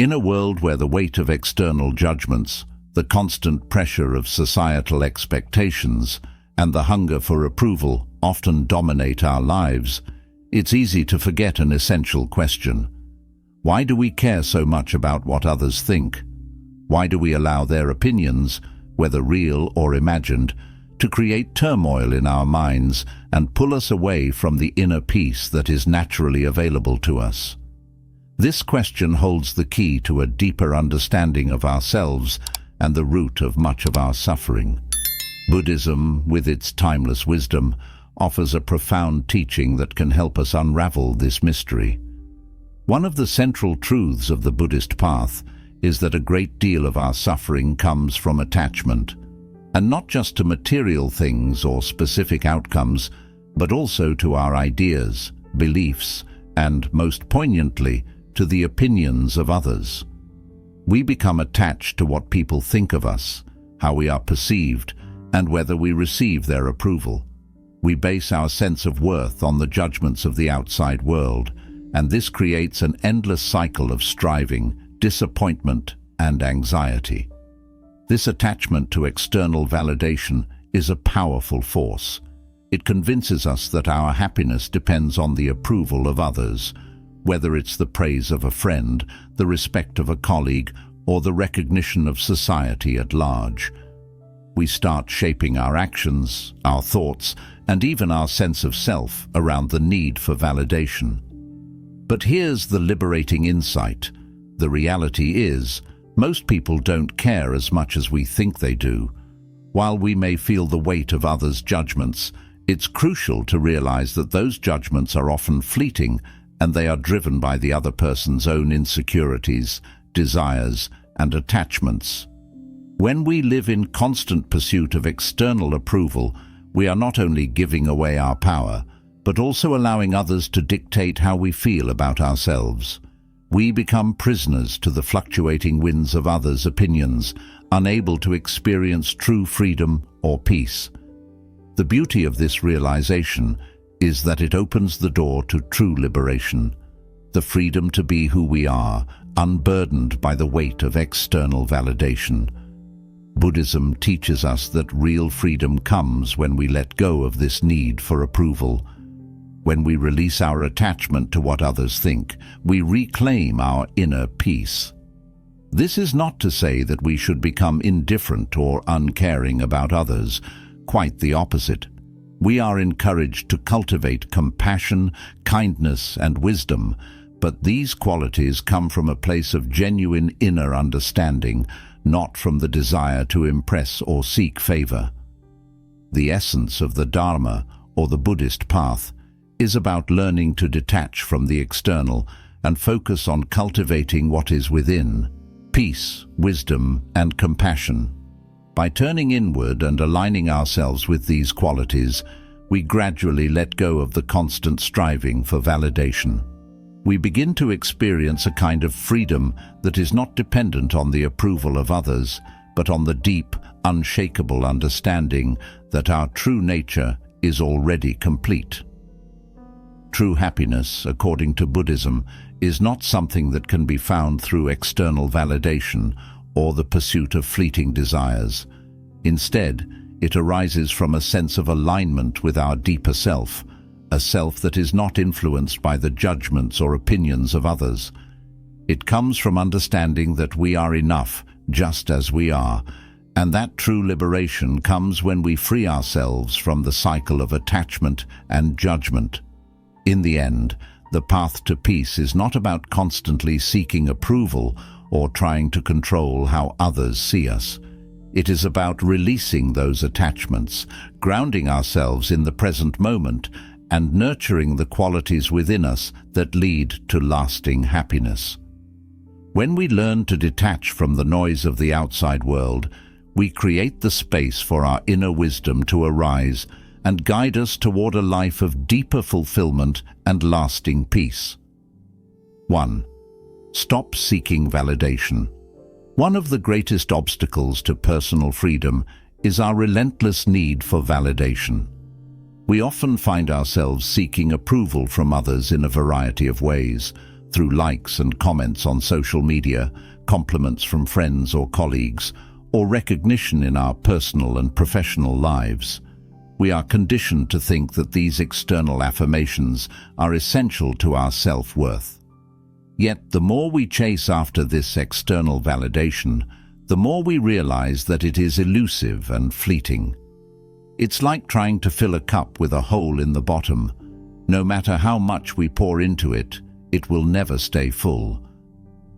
In a world where the weight of external judgments, the constant pressure of societal expectations, and the hunger for approval often dominate our lives, it's easy to forget an essential question. Why do we care so much about what others think? Why do we allow their opinions, whether real or imagined, to create turmoil in our minds and pull us away from the inner peace that is naturally available to us? This question holds the key to a deeper understanding of ourselves and the root of much of our suffering. Buddhism, with its timeless wisdom, offers a profound teaching that can help us unravel this mystery. One of the central truths of the Buddhist path is that a great deal of our suffering comes from attachment, and not just to material things or specific outcomes, but also to our ideas, beliefs, and, most poignantly, to the opinions of others. We become attached to what people think of us, how we are perceived, and whether we receive their approval. We base our sense of worth on the judgments of the outside world, and this creates an endless cycle of striving, disappointment, and anxiety. This attachment to external validation is a powerful force. It convinces us that our happiness depends on the approval of others, whether it's the praise of a friend, the respect of a colleague, or the recognition of society at large. We start shaping our actions, our thoughts, and even our sense of self around the need for validation. But here's the liberating insight. The reality is, most people don't care as much as we think they do. While we may feel the weight of others' judgments, it's crucial to realize that those judgments are often fleeting, and they are driven by the other person's own insecurities, desires, and attachments. When we live in constant pursuit of external approval, we are not only giving away our power, but also allowing others to dictate how we feel about ourselves. We become prisoners to the fluctuating winds of others' opinions, unable to experience true freedom or peace. The beauty of this realization is that it opens the door to true liberation, the freedom to be who we are, unburdened by the weight of external validation. Buddhism teaches us that real freedom comes when we let go of this need for approval. When we release our attachment to what others think, we reclaim our inner peace. This is not to say that we should become indifferent or uncaring about others. Quite the opposite. We are encouraged to cultivate compassion, kindness, and wisdom, but these qualities come from a place of genuine inner understanding, not from the desire to impress or seek favor. The essence of the Dharma, or the Buddhist path, is about learning to detach from the external and focus on cultivating what is within: peace, wisdom, and compassion. By turning inward and aligning ourselves with these qualities, we gradually let go of the constant striving for validation. We begin to experience a kind of freedom that is not dependent on the approval of others, but on the deep, unshakable understanding that our true nature is already complete. True happiness, according to Buddhism, is not something that can be found through external validation or the pursuit of fleeting desires. Instead, it arises from a sense of alignment with our deeper self, a self that is not influenced by the judgments or opinions of others. It comes from understanding that we are enough just as we are, and that true liberation comes when we free ourselves from the cycle of attachment and judgment. In the end, the path to peace is not about constantly seeking approval or trying to control how others see us. It is about releasing those attachments, grounding ourselves in the present moment, and nurturing the qualities within us that lead to lasting happiness. When we learn to detach from the noise of the outside world, we create the space for our inner wisdom to arise and guide us toward a life of deeper fulfillment and lasting peace. 1. Stop seeking validation. One of the greatest obstacles to personal freedom is our relentless need for validation. We often find ourselves seeking approval from others in a variety of ways, through likes and comments on social media, compliments from friends or colleagues, or recognition in our personal and professional lives. We are conditioned to think that these external affirmations are essential to our self-worth. Yet the more we chase after this external validation, the more we realize that it is elusive and fleeting. It's like trying to fill a cup with a hole in the bottom. No matter how much we pour into it, it will never stay full.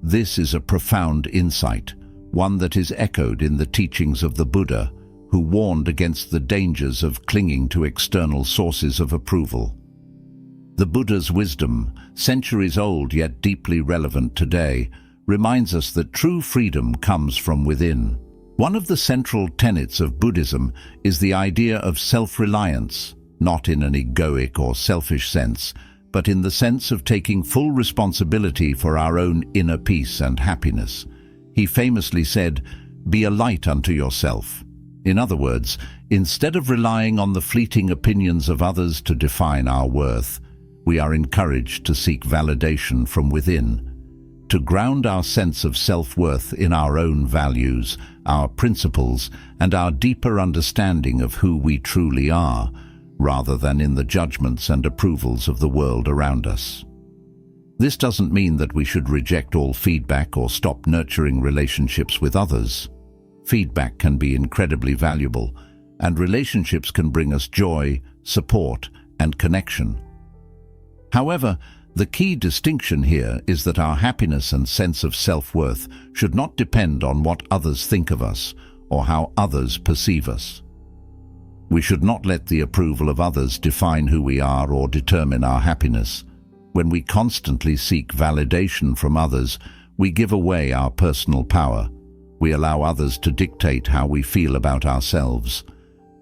This is a profound insight, one that is echoed in the teachings of the Buddha, who warned against the dangers of clinging to external sources of approval. The Buddha's wisdom, centuries old yet deeply relevant today, reminds us that true freedom comes from within. One of the central tenets of Buddhism is the idea of self-reliance, not in an egoic or selfish sense, but in the sense of taking full responsibility for our own inner peace and happiness. He famously said, "Be a light unto yourself." In other words, instead of relying on the fleeting opinions of others to define our worth, we are encouraged to seek validation from within, to ground our sense of self-worth in our own values, our principles, and our deeper understanding of who we truly are, rather than in the judgments and approvals of the world around us. This doesn't mean that we should reject all feedback or stop nurturing relationships with others. Feedback can be incredibly valuable, and relationships can bring us joy, support, and connection. However, the key distinction here is that our happiness and sense of self-worth should not depend on what others think of us or how others perceive us. We should not let the approval of others define who we are or determine our happiness. When we constantly seek validation from others, we give away our personal power. We allow others to dictate how we feel about ourselves.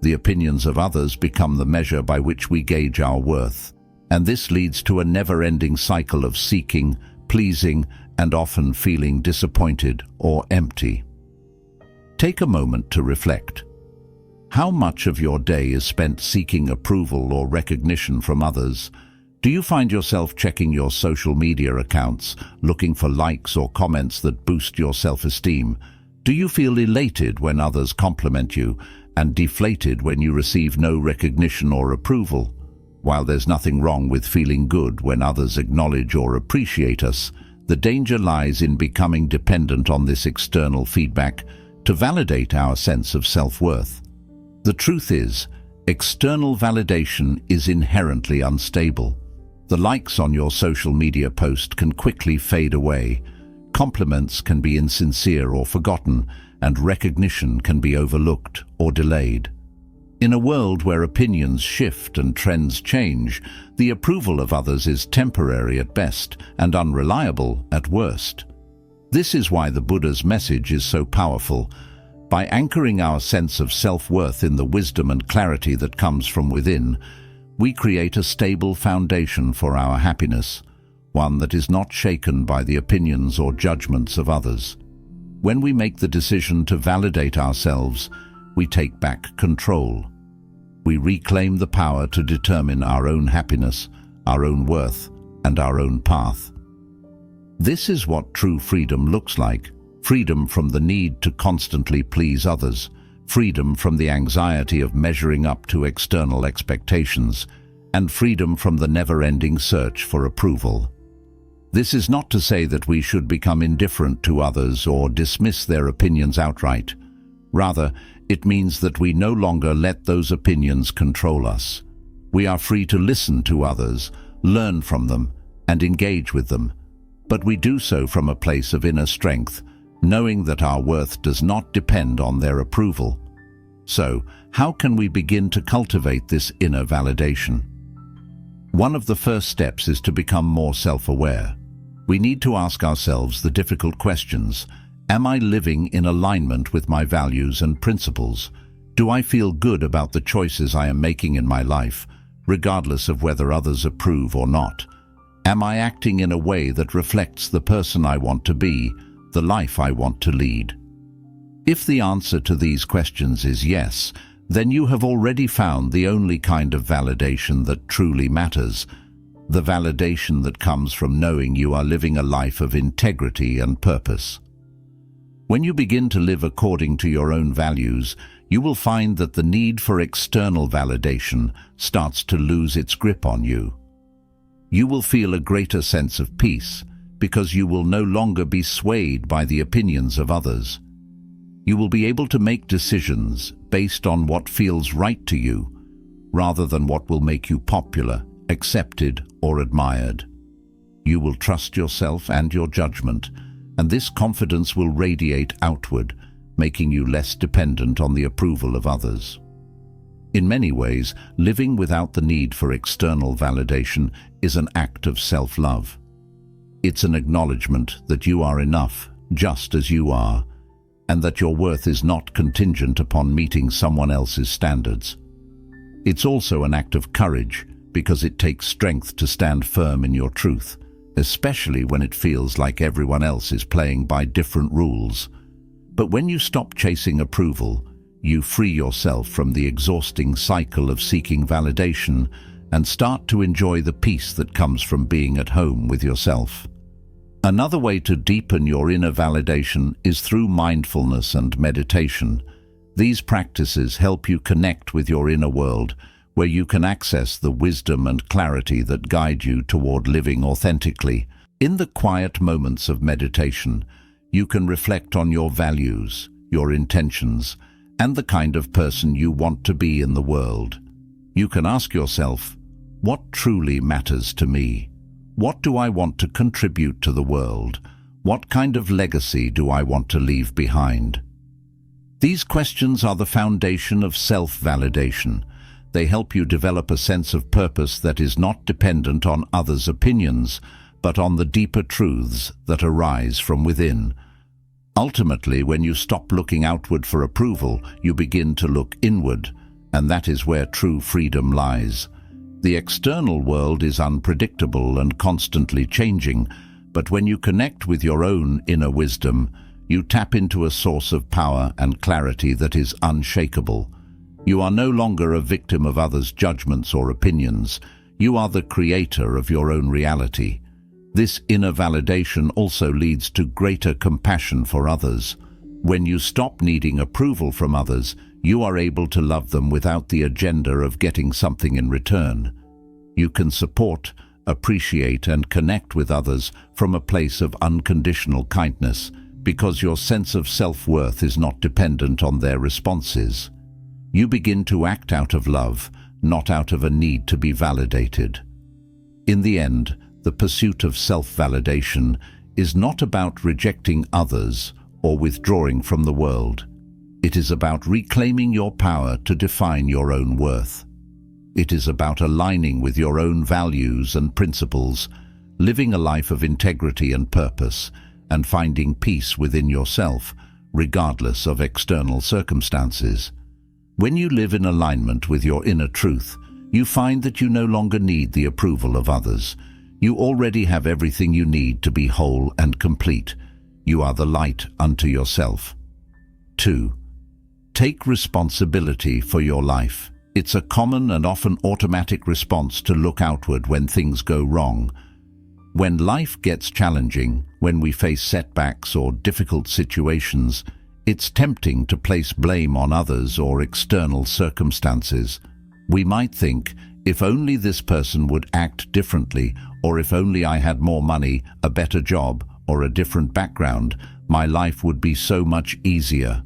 The opinions of others become the measure by which we gauge our worth, and this leads to a never-ending cycle of seeking, pleasing, and often feeling disappointed or empty. Take a moment to reflect. How much of your day is spent seeking approval or recognition from others? Do you find yourself checking your social media accounts, looking for likes or comments that boost your self-esteem? Do you feel elated when others compliment you and deflated when you receive no recognition or approval? While there's nothing wrong with feeling good when others acknowledge or appreciate us, the danger lies in becoming dependent on this external feedback to validate our sense of self-worth. The truth is, external validation is inherently unstable. The likes on your social media post can quickly fade away. Compliments can be insincere or forgotten, and recognition can be overlooked or delayed. In a world where opinions shift and trends change, the approval of others is temporary at best and unreliable at worst. This is why the Buddha's message is so powerful. By anchoring our sense of self-worth in the wisdom and clarity that comes from within, we create a stable foundation for our happiness, one that is not shaken by the opinions or judgments of others. When we make the decision to validate ourselves, we take back control. We reclaim the power to determine our own happiness, our own worth, and our own path. This is what true freedom looks like. Freedom from the need to constantly please others, freedom from the anxiety of measuring up to external expectations, and freedom from the never-ending search for approval. This is not to say that we should become indifferent to others or dismiss their opinions outright. Rather, it means that we no longer let those opinions control us. We are free to listen to others, learn from them, and engage with them. But we do so from a place of inner strength, knowing that our worth does not depend on their approval. So, how can we begin to cultivate this inner validation? One of the first steps is to become more self-aware. We need to ask ourselves the difficult questions. Am I living in alignment with my values and principles? Do I feel good about the choices I am making in my life, regardless of whether others approve or not? Am I acting in a way that reflects the person I want to be, the life I want to lead? If the answer to these questions is yes, then you have already found the only kind of validation that truly matters. the validation that comes from knowing you are living a life of integrity and purpose. When you begin to live according to your own values, you will find that the need for external validation starts to lose its grip on you. You will feel a greater sense of peace because you will no longer be swayed by the opinions of others. You will be able to make decisions based on what feels right to you, rather than what will make you popular, accepted, or admired. You will trust yourself and your judgment, and this confidence will radiate outward, making you less dependent on the approval of others. In many ways, living without the need for external validation is an act of self-love. It's an acknowledgement that you are enough, just as you are, and that your worth is not contingent upon meeting someone else's standards. It's also an act of courage, because it takes strength to stand firm in your truth, especially when it feels like everyone else is playing by different rules. But when you stop chasing approval, you free yourself from the exhausting cycle of seeking validation and start to enjoy the peace that comes from being at home with yourself. Another way to deepen your inner validation is through mindfulness and meditation. These practices help you connect with your inner world, where you can access the wisdom and clarity that guide you toward living authentically. In the quiet moments of meditation, you can reflect on your values, your intentions, and the kind of person you want to be in the world. You can ask yourself, what truly matters to me? What do I want to contribute to the world? What kind of legacy do I want to leave behind? These questions are the foundation of self-validation. They help you develop a sense of purpose that is not dependent on others' opinions, but on the deeper truths that arise from within. Ultimately, when you stop looking outward for approval, you begin to look inward, and that is where true freedom lies. The external world is unpredictable and constantly changing, but when you connect with your own inner wisdom, you tap into a source of power and clarity that is unshakable. You are no longer a victim of others' judgments or opinions. You are the creator of your own reality. This inner validation also leads to greater compassion for others. When you stop needing approval from others, you are able to love them without the agenda of getting something in return. You can support, appreciate, and connect with others from a place of unconditional kindness, because your sense of self-worth is not dependent on their responses. You begin to act out of love, not out of a need to be validated. In the end, the pursuit of self-validation is not about rejecting others or withdrawing from the world. It is about reclaiming your power to define your own worth. It is about aligning with your own values and principles, living a life of integrity and purpose, and finding peace within yourself, regardless of external circumstances. When you live in alignment with your inner truth, you find that you no longer need the approval of others. You already have everything you need to be whole and complete. You are the light unto yourself. 2. Take responsibility for your life. It's a common and often automatic response to look outward when things go wrong. When life gets challenging, when we face setbacks or difficult situations, it's tempting to place blame on others or external circumstances. We might think, if only this person would act differently, or if only I had more money, a better job, or a different background, my life would be so much easier.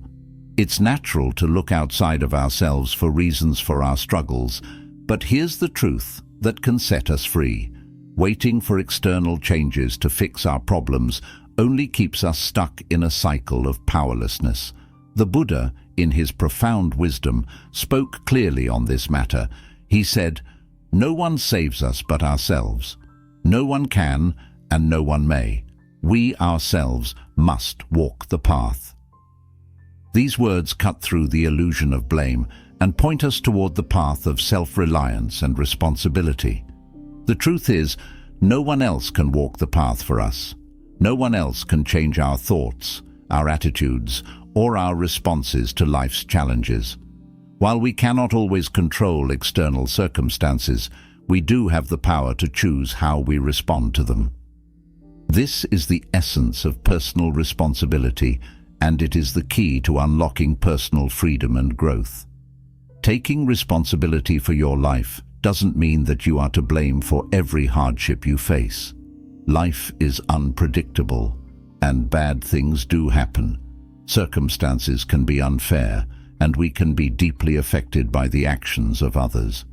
It's natural to look outside of ourselves for reasons for our struggles, but here's the truth that can set us free. Waiting for external changes to fix our problems only keeps us stuck in a cycle of powerlessness. The Buddha, in his profound wisdom, spoke clearly on this matter. He said, "No one saves us but ourselves. No one can, and no one may. We ourselves must walk the path." These words cut through the illusion of blame and point us toward the path of self-reliance and responsibility. The truth is, no one else can walk the path for us. No one else can change our thoughts, our attitudes, or our responses to life's challenges. While we cannot always control external circumstances, we do have the power to choose how we respond to them. This is the essence of personal responsibility, and it is the key to unlocking personal freedom and growth. Taking responsibility for your life doesn't mean that you are to blame for every hardship you face. Life is unpredictable, and bad things do happen. Circumstances can be unfair, and we can be deeply affected by the actions of others.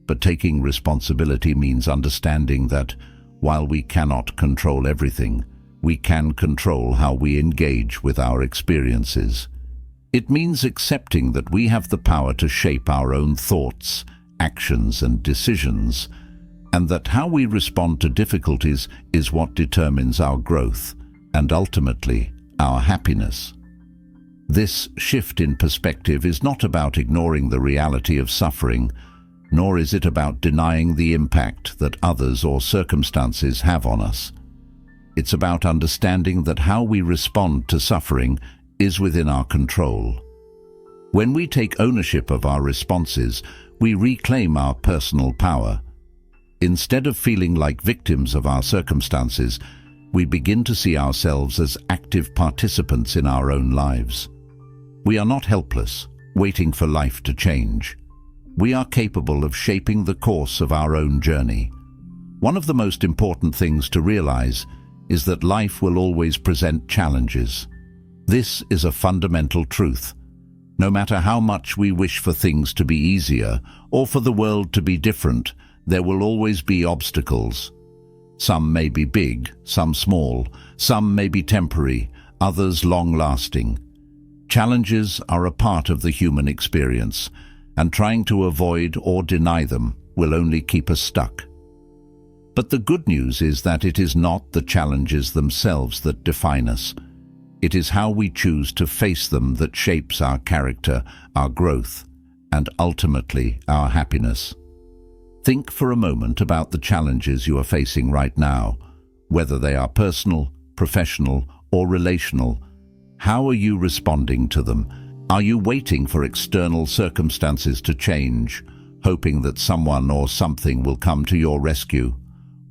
But taking responsibility means understanding that, while we cannot control everything, we can control how we engage with our experiences. It means accepting that we have the power to shape our own thoughts, actions, and decisions, and that how we respond to difficulties is what determines our growth and ultimately our happiness. This shift in perspective is not about ignoring the reality of suffering, nor is it about denying the impact that others or circumstances have on us. It's about understanding that how we respond to suffering is within our control. When we take ownership of our responses, we reclaim our personal power. Instead of feeling like victims of our circumstances, we begin to see ourselves as active participants in our own lives. We are not helpless, waiting for life to change. We are capable of shaping the course of our own journey. One of the most important things to realize is that life will always present challenges. This is a fundamental truth. No matter how much we wish for things to be easier or for the world to be different, there will always be obstacles. Some may be big, some small, some may be temporary, others long-lasting. Challenges are a part of the human experience, and trying to avoid or deny them will only keep us stuck. But the good news is that it is not the challenges themselves that define us. It is how we choose to face them that shapes our character, our growth, and ultimately our happiness. Think for a moment about the challenges you are facing right now, whether they are personal, professional, or relational. How are you responding to them? Are you waiting for external circumstances to change, hoping that someone or something will come to your rescue?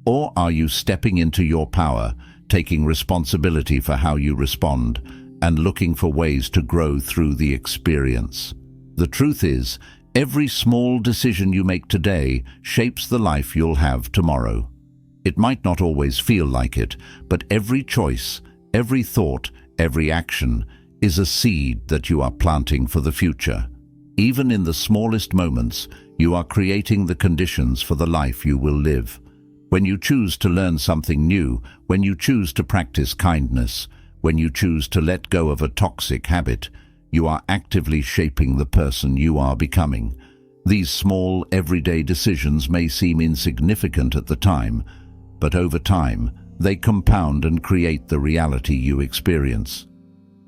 Or are you stepping into your power, taking responsibility for how you respond, and looking for ways to grow through the experience? The truth is, every small decision you make today shapes the life you'll have tomorrow. It might not always feel like it, but every choice, every thought, every action is a seed that you are planting for the future. Even in the smallest moments, you are creating the conditions for the life you will live. When you choose to learn something new, when you choose to practice kindness, when you choose to let go of a toxic habit, you are actively shaping the person you are becoming. These small, everyday decisions may seem insignificant at the time, but over time, they compound and create the reality you experience.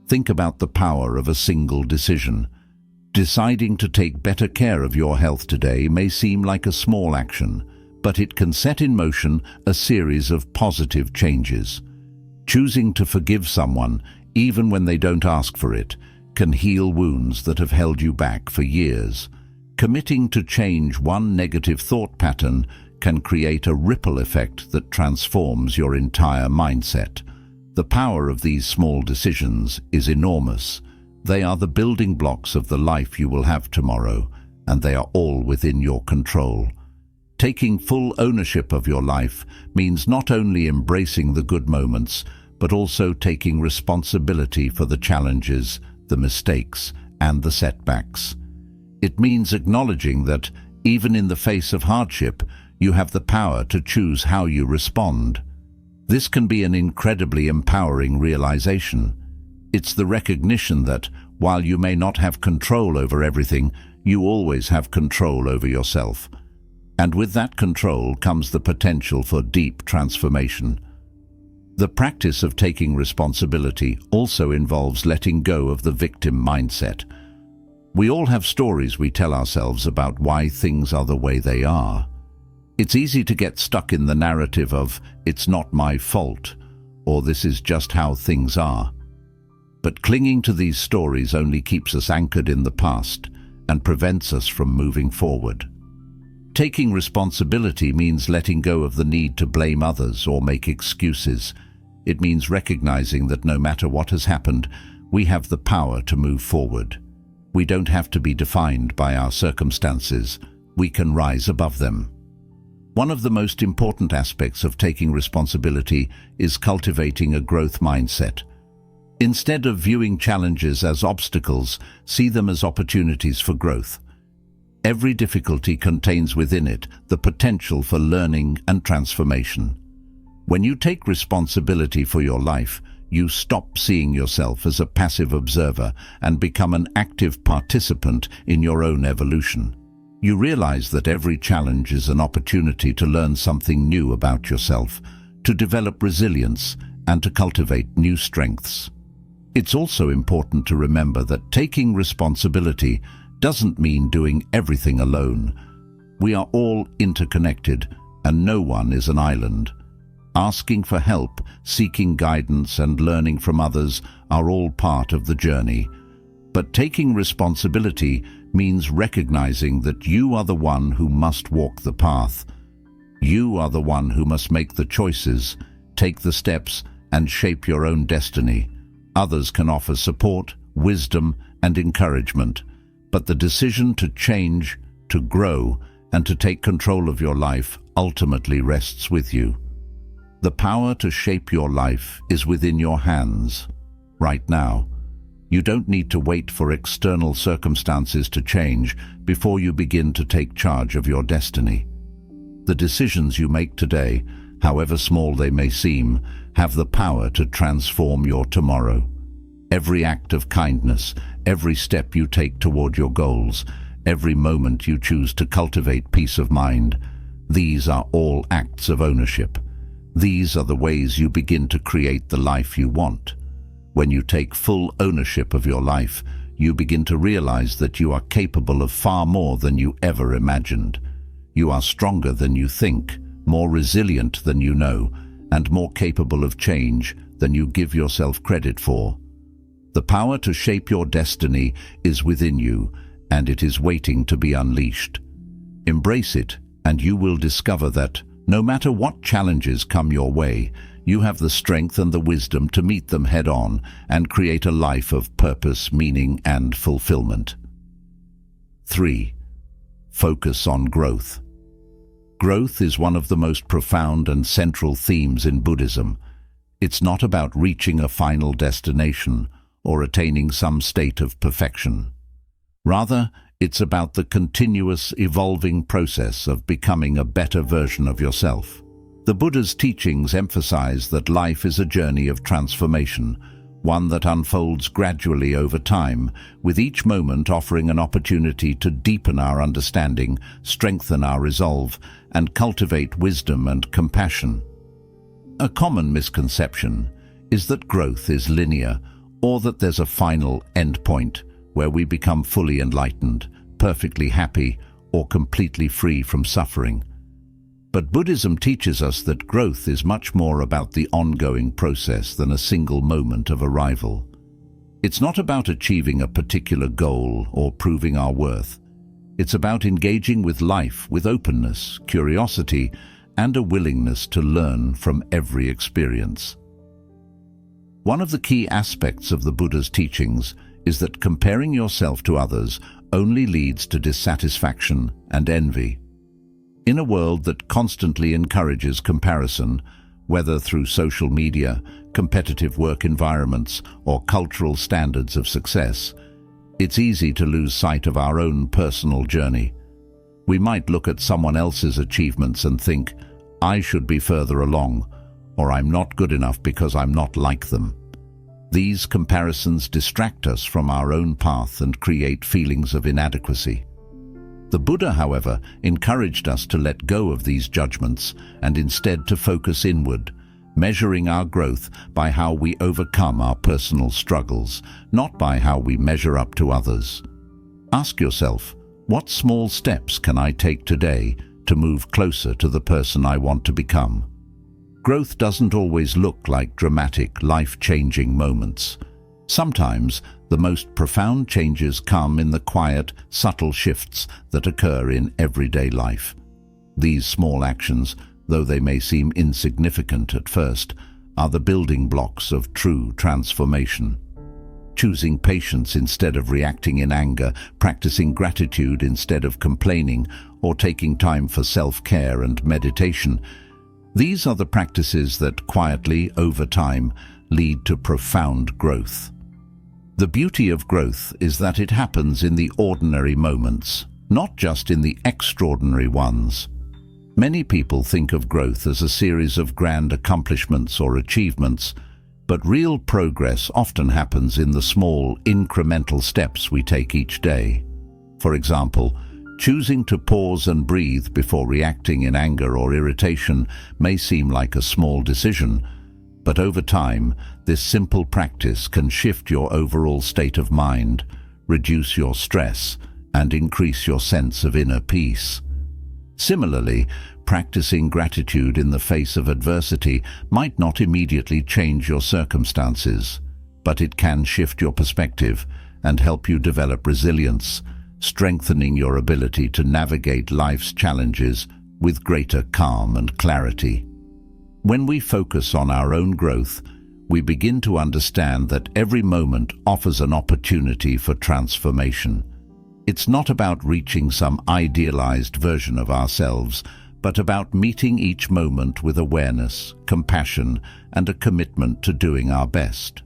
Think about the power of a single decision. Deciding to take better care of your health today may seem like a small action, but it can set in motion a series of positive changes. Choosing to forgive someone, even when they don't ask for it, can heal wounds that have held you back for years. Committing to change one negative thought pattern can create a ripple effect that transforms your entire mindset. The power of these small decisions is enormous. They are the building blocks of the life you will have tomorrow, and they are all within your control. Taking full ownership of your life means not only embracing the good moments, but also taking responsibility for the challenges, the mistakes, and the setbacks. It means acknowledging that, even in the face of hardship, you have the power to choose how you respond. This can be an incredibly empowering realization. It's the recognition that, while you may not have control over everything, you always have control over yourself. And with that control comes the potential for deep transformation. The practice of taking responsibility also involves letting go of the victim mindset. We all have stories we tell ourselves about why things are the way they are. It's easy to get stuck in the narrative of, "It's not my fault," or "This is just how things are." But clinging to these stories only keeps us anchored in the past and prevents us from moving forward. Taking responsibility means letting go of the need to blame others or make excuses. It means recognizing that no matter what has happened, we have the power to move forward. We don't have to be defined by our circumstances. We can rise above them. One of the most important aspects of taking responsibility is cultivating a growth mindset. Instead of viewing challenges as obstacles, see them as opportunities for growth. Every difficulty contains within it the potential for learning and transformation. When you take responsibility for your life, you stop seeing yourself as a passive observer and become an active participant in your own evolution. You realize that every challenge is an opportunity to learn something new about yourself, to develop resilience, and to cultivate new strengths. It's also important to remember that taking responsibility doesn't mean doing everything alone. We are all interconnected, and no one is an island. Asking for help, seeking guidance, and learning from others are all part of the journey. But taking responsibility means recognizing that you are the one who must walk the path. You are the one who must make the choices, take the steps, and shape your own destiny. Others can offer support, wisdom, and encouragement, but the decision to change, to grow, and to take control of your life ultimately rests with you. The power to shape your life is within your hands, right now. You don't need to wait for external circumstances to change before you begin to take charge of your destiny. The decisions you make today, however small they may seem, have the power to transform your tomorrow. Every act of kindness, every step you take toward your goals, every moment you choose to cultivate peace of mind, these are all acts of ownership. These are the ways you begin to create the life you want. When you take full ownership of your life, you begin to realize that you are capable of far more than you ever imagined. You are stronger than you think, more resilient than you know, and more capable of change than you give yourself credit for. The power to shape your destiny is within you, and it is waiting to be unleashed. Embrace it, and you will discover that, no matter what challenges come your way, you have the strength and the wisdom to meet them head-on and create a life of purpose, meaning, and fulfillment. 3. Focus on growth. Growth is one of the most profound and central themes in Buddhism. It's not about reaching a final destination or attaining some state of perfection. Rather, it's about the continuous evolving process of becoming a better version of yourself. The Buddha's teachings emphasize that life is a journey of transformation, one that unfolds gradually over time, with each moment offering an opportunity to deepen our understanding, strengthen our resolve, and cultivate wisdom and compassion. A common misconception is that growth is linear, or that there's a final endpoint where we become fully enlightened, perfectly happy, or completely free from suffering. But Buddhism teaches us that growth is much more about the ongoing process than a single moment of arrival. It's not about achieving a particular goal or proving our worth. It's about engaging with life with openness, curiosity, and a willingness to learn from every experience. One of the key aspects of the Buddha's teachings is that comparing yourself to others only leads to dissatisfaction and envy. In a world that constantly encourages comparison, whether through social media, competitive work environments, or cultural standards of success, it's easy to lose sight of our own personal journey. We might look at someone else's achievements and think, I should be further along, or I'm not good enough because I'm not like them. These comparisons distract us from our own path and create feelings of inadequacy. The Buddha, however, encouraged us to let go of these judgments and instead to focus inward, measuring our growth by how we overcome our personal struggles, not by how we measure up to others. Ask yourself, what small steps can I take today to move closer to the person I want to become? Growth doesn't always look like dramatic, life-changing moments. Sometimes, the most profound changes come in the quiet, subtle shifts that occur in everyday life. These small actions, though they may seem insignificant at first, are the building blocks of true transformation. Choosing patience instead of reacting in anger, practicing gratitude instead of complaining, or taking time for self-care and meditation. These are the practices that quietly, over time, lead to profound growth. The beauty of growth is that it happens in the ordinary moments, not just in the extraordinary ones. Many people think of growth as a series of grand accomplishments or achievements, but real progress often happens in the small, incremental steps we take each day. For example, choosing to pause and breathe before reacting in anger or irritation may seem like a small decision, but over time, this simple practice can shift your overall state of mind, reduce your stress, and increase your sense of inner peace. Similarly, practicing gratitude in the face of adversity might not immediately change your circumstances, but it can shift your perspective and help you develop resilience, strengthening your ability to navigate life's challenges with greater calm and clarity. When we focus on our own growth, we begin to understand that every moment offers an opportunity for transformation. It's not about reaching some idealized version of ourselves, but about meeting each moment with awareness, compassion, and a commitment to doing our best.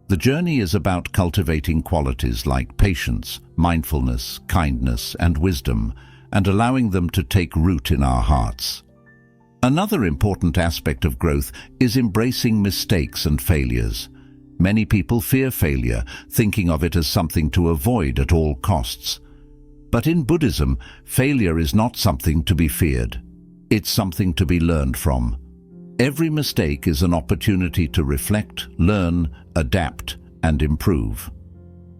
The journey is about cultivating qualities like patience, mindfulness, kindness, and wisdom, and allowing them to take root in our hearts. Another important aspect of growth is embracing mistakes and failures. Many people fear failure, thinking of it as something to avoid at all costs. But in Buddhism, failure is not something to be feared. It's something to be learned from. Every mistake is an opportunity to reflect, learn, adapt, and improve.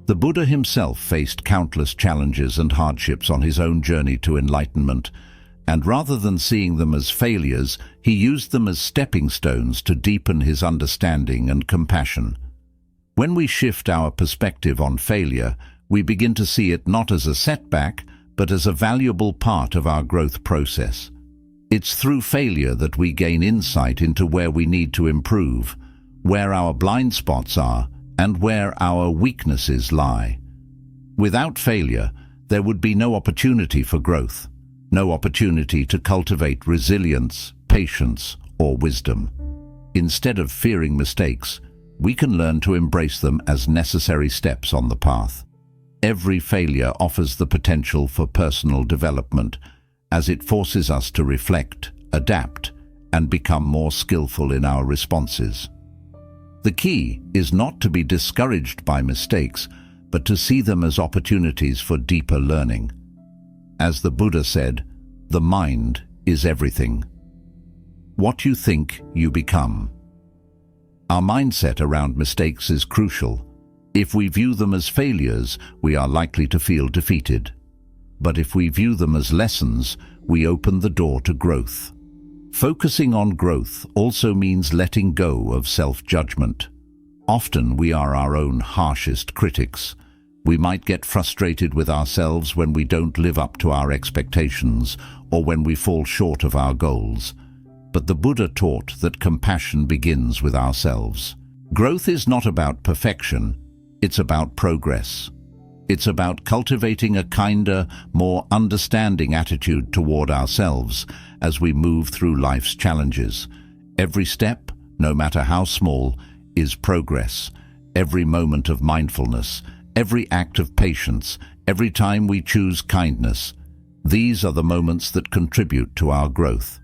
The Buddha himself faced countless challenges and hardships on his own journey to enlightenment, and rather than seeing them as failures, he used them as stepping stones to deepen his understanding and compassion. When we shift our perspective on failure, we begin to see it not as a setback, but as a valuable part of our growth process. It's through failure that we gain insight into where we need to improve, where our blind spots are, and where our weaknesses lie. Without failure, there would be no opportunity for growth, no opportunity to cultivate resilience, patience, or wisdom. Instead of fearing mistakes, we can learn to embrace them as necessary steps on the path. Every failure offers the potential for personal development, as it forces us to reflect, adapt, and become more skillful in our responses. The key is not to be discouraged by mistakes, but to see them as opportunities for deeper learning. As the Buddha said, the mind is everything. What you think, you become. Our mindset around mistakes is crucial. If we view them as failures, we are likely to feel defeated. But if we view them as lessons, we open the door to growth. Focusing on growth also means letting go of self-judgment. Often we are our own harshest critics. We might get frustrated with ourselves when we don't live up to our expectations or when we fall short of our goals. But the Buddha taught that compassion begins with ourselves. Growth is not about perfection, it's about progress. It's about cultivating a kinder, more understanding attitude toward ourselves as we move through life's challenges. Every step, no matter how small, is progress. Every moment of mindfulness, every act of patience, every time we choose kindness, these are the moments that contribute to our growth.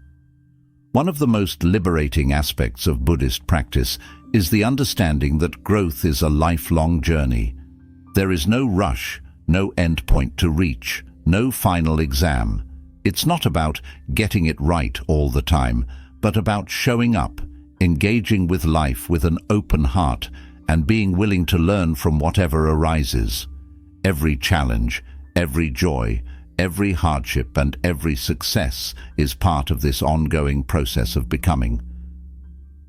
One of the most liberating aspects of Buddhist practice is the understanding that growth is a lifelong journey. There is no rush, no endpoint to reach, no final exam. It's not about getting it right all the time, but about showing up, engaging with life with an open heart, and being willing to learn from whatever arises. Every challenge, every joy, every hardship, and every success is part of this ongoing process of becoming.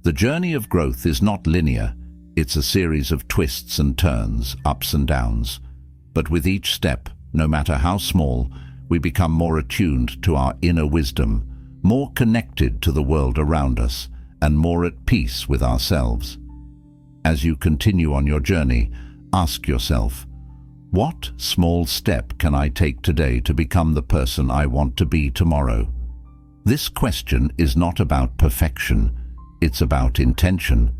The journey of growth is not linear. It's a series of twists and turns, ups and downs. But with each step, no matter how small, we become more attuned to our inner wisdom, more connected to the world around us, and more at peace with ourselves. As you continue on your journey, ask yourself, what small step can I take today to become the person I want to be tomorrow? This question is not about perfection, it's about intention.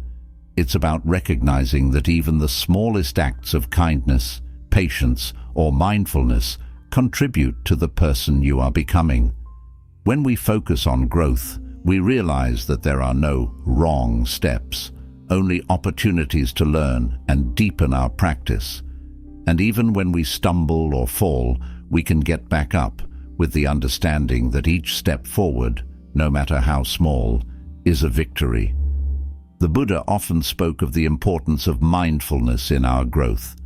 It's about recognizing that even the smallest acts of kindness, patience, or mindfulness contribute to the person you are becoming. When we focus on growth, we realize that there are no wrong steps, only opportunities to learn and deepen our practice. And even when we stumble or fall, we can get back up with the understanding that each step forward, no matter how small, is a victory. The Buddha often spoke of the importance of mindfulness in our growth.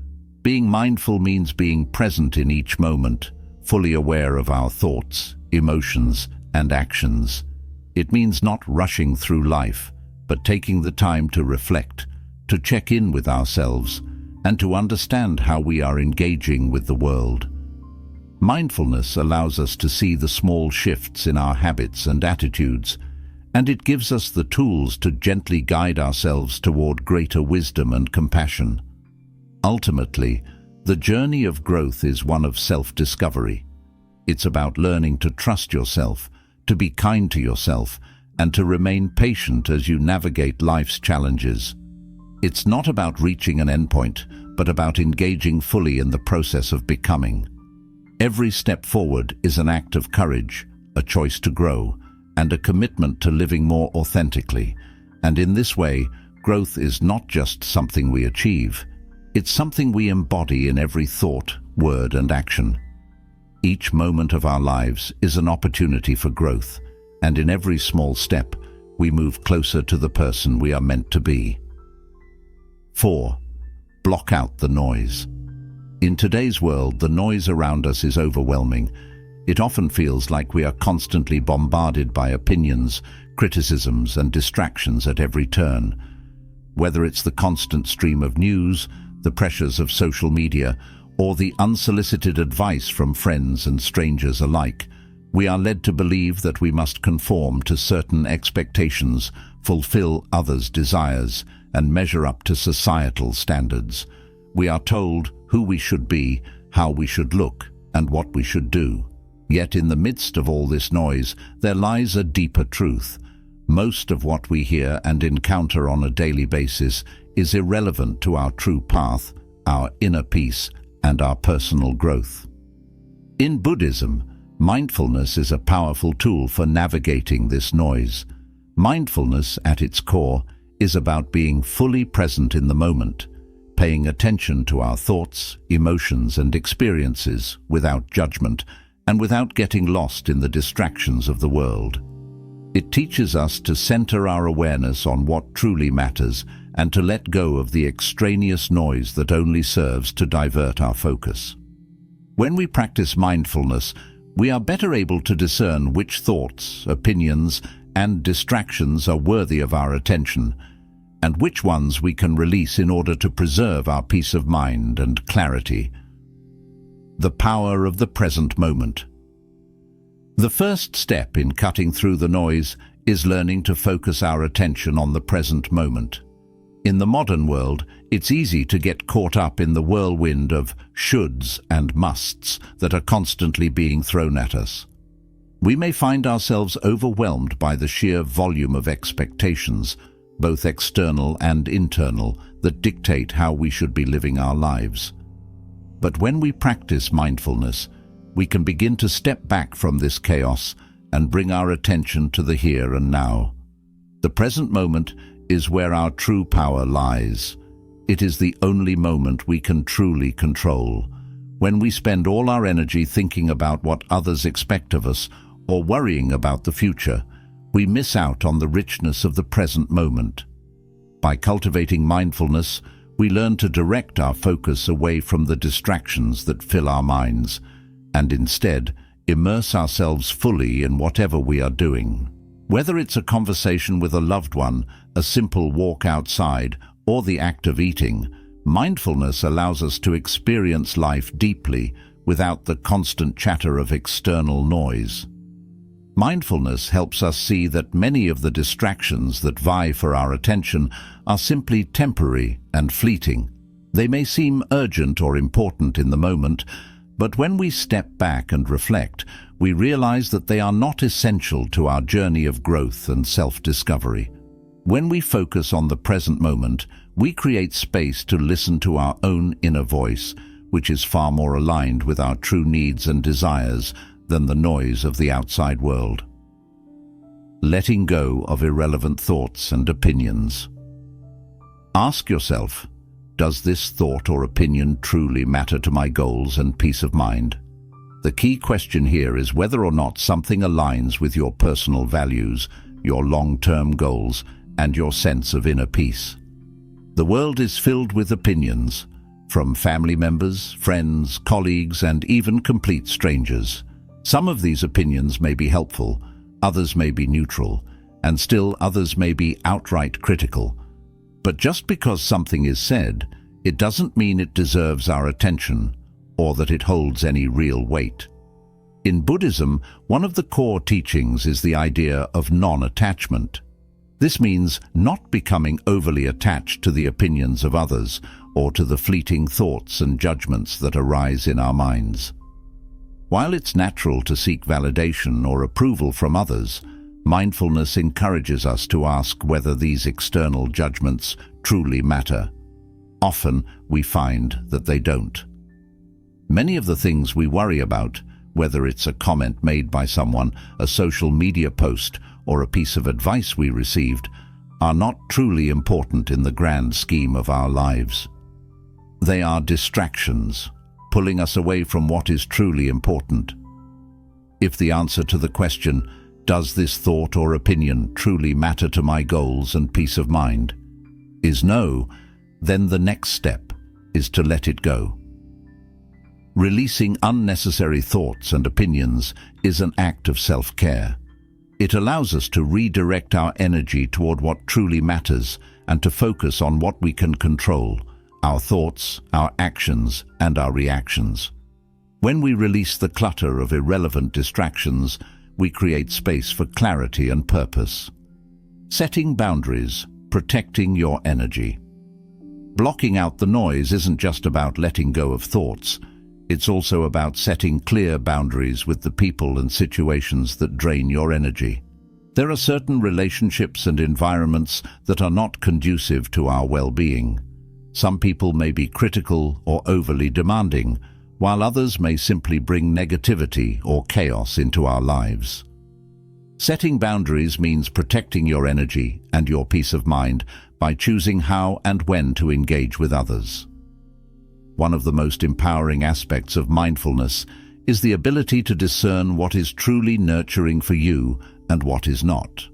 Being mindful means being present in each moment, fully aware of our thoughts, emotions, and actions. It means not rushing through life, but taking the time to reflect, to check in with ourselves, and to understand how we are engaging with the world. Mindfulness allows us to see the small shifts in our habits and attitudes, and it gives us the tools to gently guide ourselves toward greater wisdom and compassion. Ultimately, the journey of growth is one of self-discovery. It's about learning to trust yourself, to be kind to yourself, and to remain patient as you navigate life's challenges. It's not about reaching an endpoint, but about engaging fully in the process of becoming. Every step forward is an act of courage, a choice to grow, and a commitment to living more authentically. And in this way, growth is not just something we achieve. It's something we embody in every thought, word, and action. Each moment of our lives is an opportunity for growth, and in every small step, we move closer to the person we are meant to be. 4. Block out the noise. In today's world, the noise around us is overwhelming. It often feels like we are constantly bombarded by opinions, criticisms, and distractions at every turn. Whether it's the constant stream of news, the pressures of social media, or the unsolicited advice from friends and strangers alike, we are led to believe that we must conform to certain expectations, fulfill others' desires, and measure up to societal standards. We are told who we should be, how we should look, and what we should do. Yet in the midst of all this noise, there lies a deeper truth. Most of what we hear and encounter on a daily basis is irrelevant to our true path, our inner peace, and our personal growth. In Buddhism, mindfulness is a powerful tool for navigating this noise. Mindfulness, at its core, is about being fully present in the moment, paying attention to our thoughts, emotions, and experiences without judgment, and without getting lost in the distractions of the world. It teaches us to center our awareness on what truly matters and to let go of the extraneous noise that only serves to divert our focus. When we practice mindfulness, we are better able to discern which thoughts, opinions, and distractions are worthy of our attention, and which ones we can release in order to preserve our peace of mind and clarity. The power of the present moment. The first step in cutting through the noise is learning to focus our attention on the present moment. In the modern world, it's easy to get caught up in the whirlwind of shoulds and musts that are constantly being thrown at us. We may find ourselves overwhelmed by the sheer volume of expectations, both external and internal, that dictate how we should be living our lives. But when we practice mindfulness, we can begin to step back from this chaos and bring our attention to the here and now. The present moment is where our true power lies. It is the only moment we can truly control. When we spend all our energy thinking about what others expect of us or worrying about the future, we miss out on the richness of the present moment. By cultivating mindfulness, we learn to direct our focus away from the distractions that fill our minds, and instead immerse ourselves fully in whatever we are doing. Whether it's a conversation with a loved one, a simple walk outside, or the act of eating, mindfulness allows us to experience life deeply, without the constant chatter of external noise. Mindfulness helps us see that many of the distractions that vie for our attention are simply temporary and fleeting. They may seem urgent or important in the moment, but when we step back and reflect, we realize that they are not essential to our journey of growth and self-discovery. When we focus on the present moment, we create space to listen to our own inner voice, which is far more aligned with our true needs and desires than the noise of the outside world. Letting go of irrelevant thoughts and opinions. Ask yourself, does this thought or opinion truly matter to my goals and peace of mind? The key question here is whether or not something aligns with your personal values, your long-term goals, and your sense of inner peace. The world is filled with opinions, from family members, friends, colleagues, and even complete strangers. Some of these opinions may be helpful, others may be neutral, and still others may be outright critical. But just because something is said, it doesn't mean it deserves our attention or that it holds any real weight. In Buddhism, one of the core teachings is the idea of non-attachment. This means not becoming overly attached to the opinions of others or to the fleeting thoughts and judgments that arise in our minds. While it's natural to seek validation or approval from others, mindfulness encourages us to ask whether these external judgments truly matter. Often, we find that they don't. Many of the things we worry about, whether it's a comment made by someone, a social media post, or a piece of advice we received, are not truly important in the grand scheme of our lives. They are distractions, pulling us away from what is truly important. If the answer to the question, does this thought or opinion truly matter to my goals and peace of mind, is no, then the next step is to let it go. Releasing unnecessary thoughts and opinions is an act of self-care. It allows us to redirect our energy toward what truly matters and to focus on what we can control, our thoughts, our actions, and our reactions. When we release the clutter of irrelevant distractions, we create space for clarity and purpose. Setting boundaries, protecting your energy. Blocking out the noise isn't just about letting go of thoughts. It's also about setting clear boundaries with the people and situations that drain your energy. There are certain relationships and environments that are not conducive to our well-being. Some people may be critical or overly demanding, while others may simply bring negativity or chaos into our lives. Setting boundaries means protecting your energy and your peace of mind by choosing how and when to engage with others. One of the most empowering aspects of mindfulness is the ability to discern what is truly nurturing for you and what is not.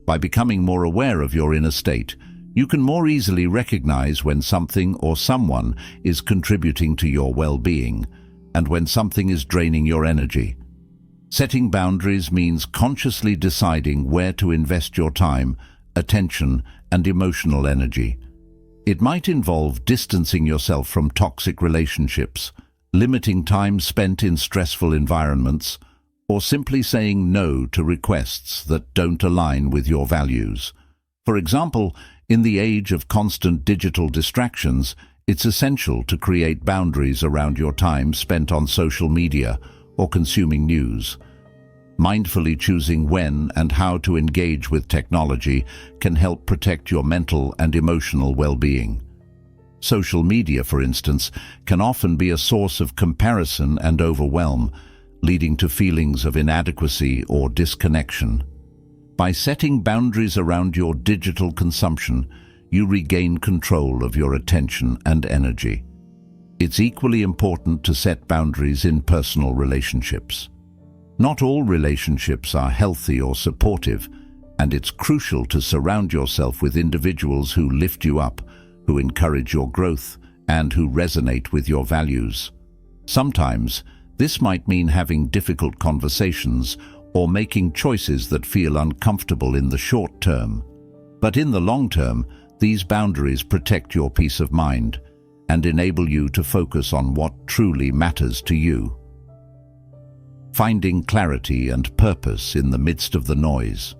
By becoming more aware of your inner state, you can more easily recognize when something or someone is contributing to your well-being and when something is draining your energy. Setting boundaries means consciously deciding where to invest your time, attention, and emotional energy. It might involve distancing yourself from toxic relationships, limiting time spent in stressful environments, or simply saying no to requests that don't align with your values. For example, in the age of constant digital distractions, it's essential to create boundaries around your time spent on social media or consuming news. Mindfully choosing when and how to engage with technology can help protect your mental and emotional well-being. Social media, for instance, can often be a source of comparison and overwhelm, leading to feelings of inadequacy or disconnection. By setting boundaries around your digital consumption, you regain control of your attention and energy. It's equally important to set boundaries in personal relationships. Not all relationships are healthy or supportive, and it's crucial to surround yourself with individuals who lift you up, who encourage your growth, and who resonate with your values. Sometimes, this might mean having difficult conversations or making choices that feel uncomfortable in the short term. But in the long term, these boundaries protect your peace of mind, and enable you to focus on what truly matters to you. Finding clarity and purpose in the midst of the noise.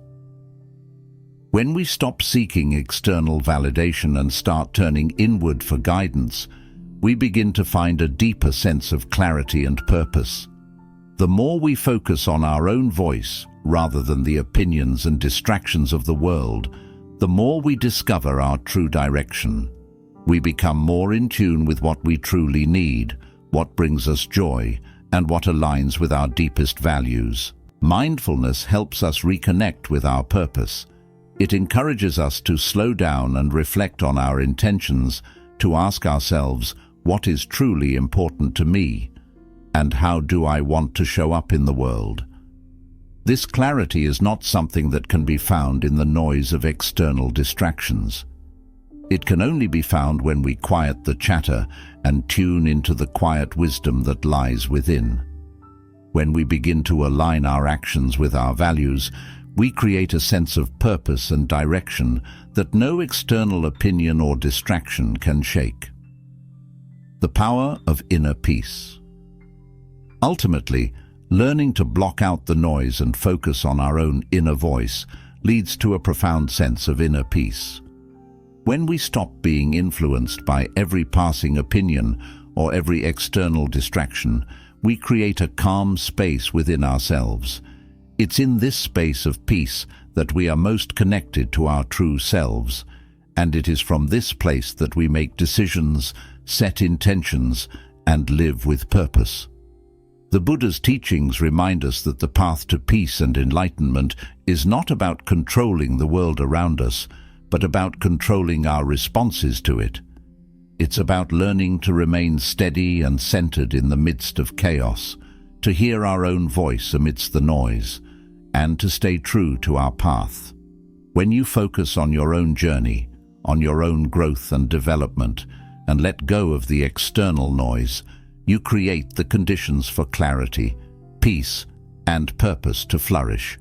When we stop seeking external validation and start turning inward for guidance, we begin to find a deeper sense of clarity and purpose. The more we focus on our own voice, rather than the opinions and distractions of the world, the more we discover our true direction. We become more in tune with what we truly need, what brings us joy, and what aligns with our deepest values. Mindfulness helps us reconnect with our purpose. It encourages us to slow down and reflect on our intentions, to ask ourselves, what is truly important to me, and how do I want to show up in the world? This clarity is not something that can be found in the noise of external distractions. It can only be found when we quiet the chatter and tune into the quiet wisdom that lies within. When we begin to align our actions with our values, we create a sense of purpose and direction that no external opinion or distraction can shake. The power of inner peace. Ultimately, learning to block out the noise and focus on our own inner voice leads to a profound sense of inner peace. When we stop being influenced by every passing opinion or every external distraction, we create a calm space within ourselves. It's in this space of peace that we are most connected to our true selves, and it is from this place that we make decisions, set intentions, and live with purpose. The Buddha's teachings remind us that the path to peace and enlightenment is not about controlling the world around us, but about controlling our responses to it. It's about learning to remain steady and centered in the midst of chaos, to hear our own voice amidst the noise, and to stay true to our path. When you focus on your own journey, on your own growth and development, and let go of the external noise, you create the conditions for clarity, peace, and purpose to flourish.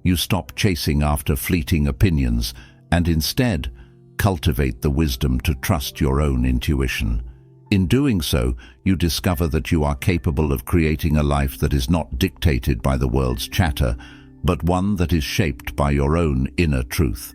You stop chasing after fleeting opinions and instead cultivate the wisdom to trust your own intuition. In doing so, you discover that you are capable of creating a life that is not dictated by the world's chatter, but one that is shaped by your own inner truth.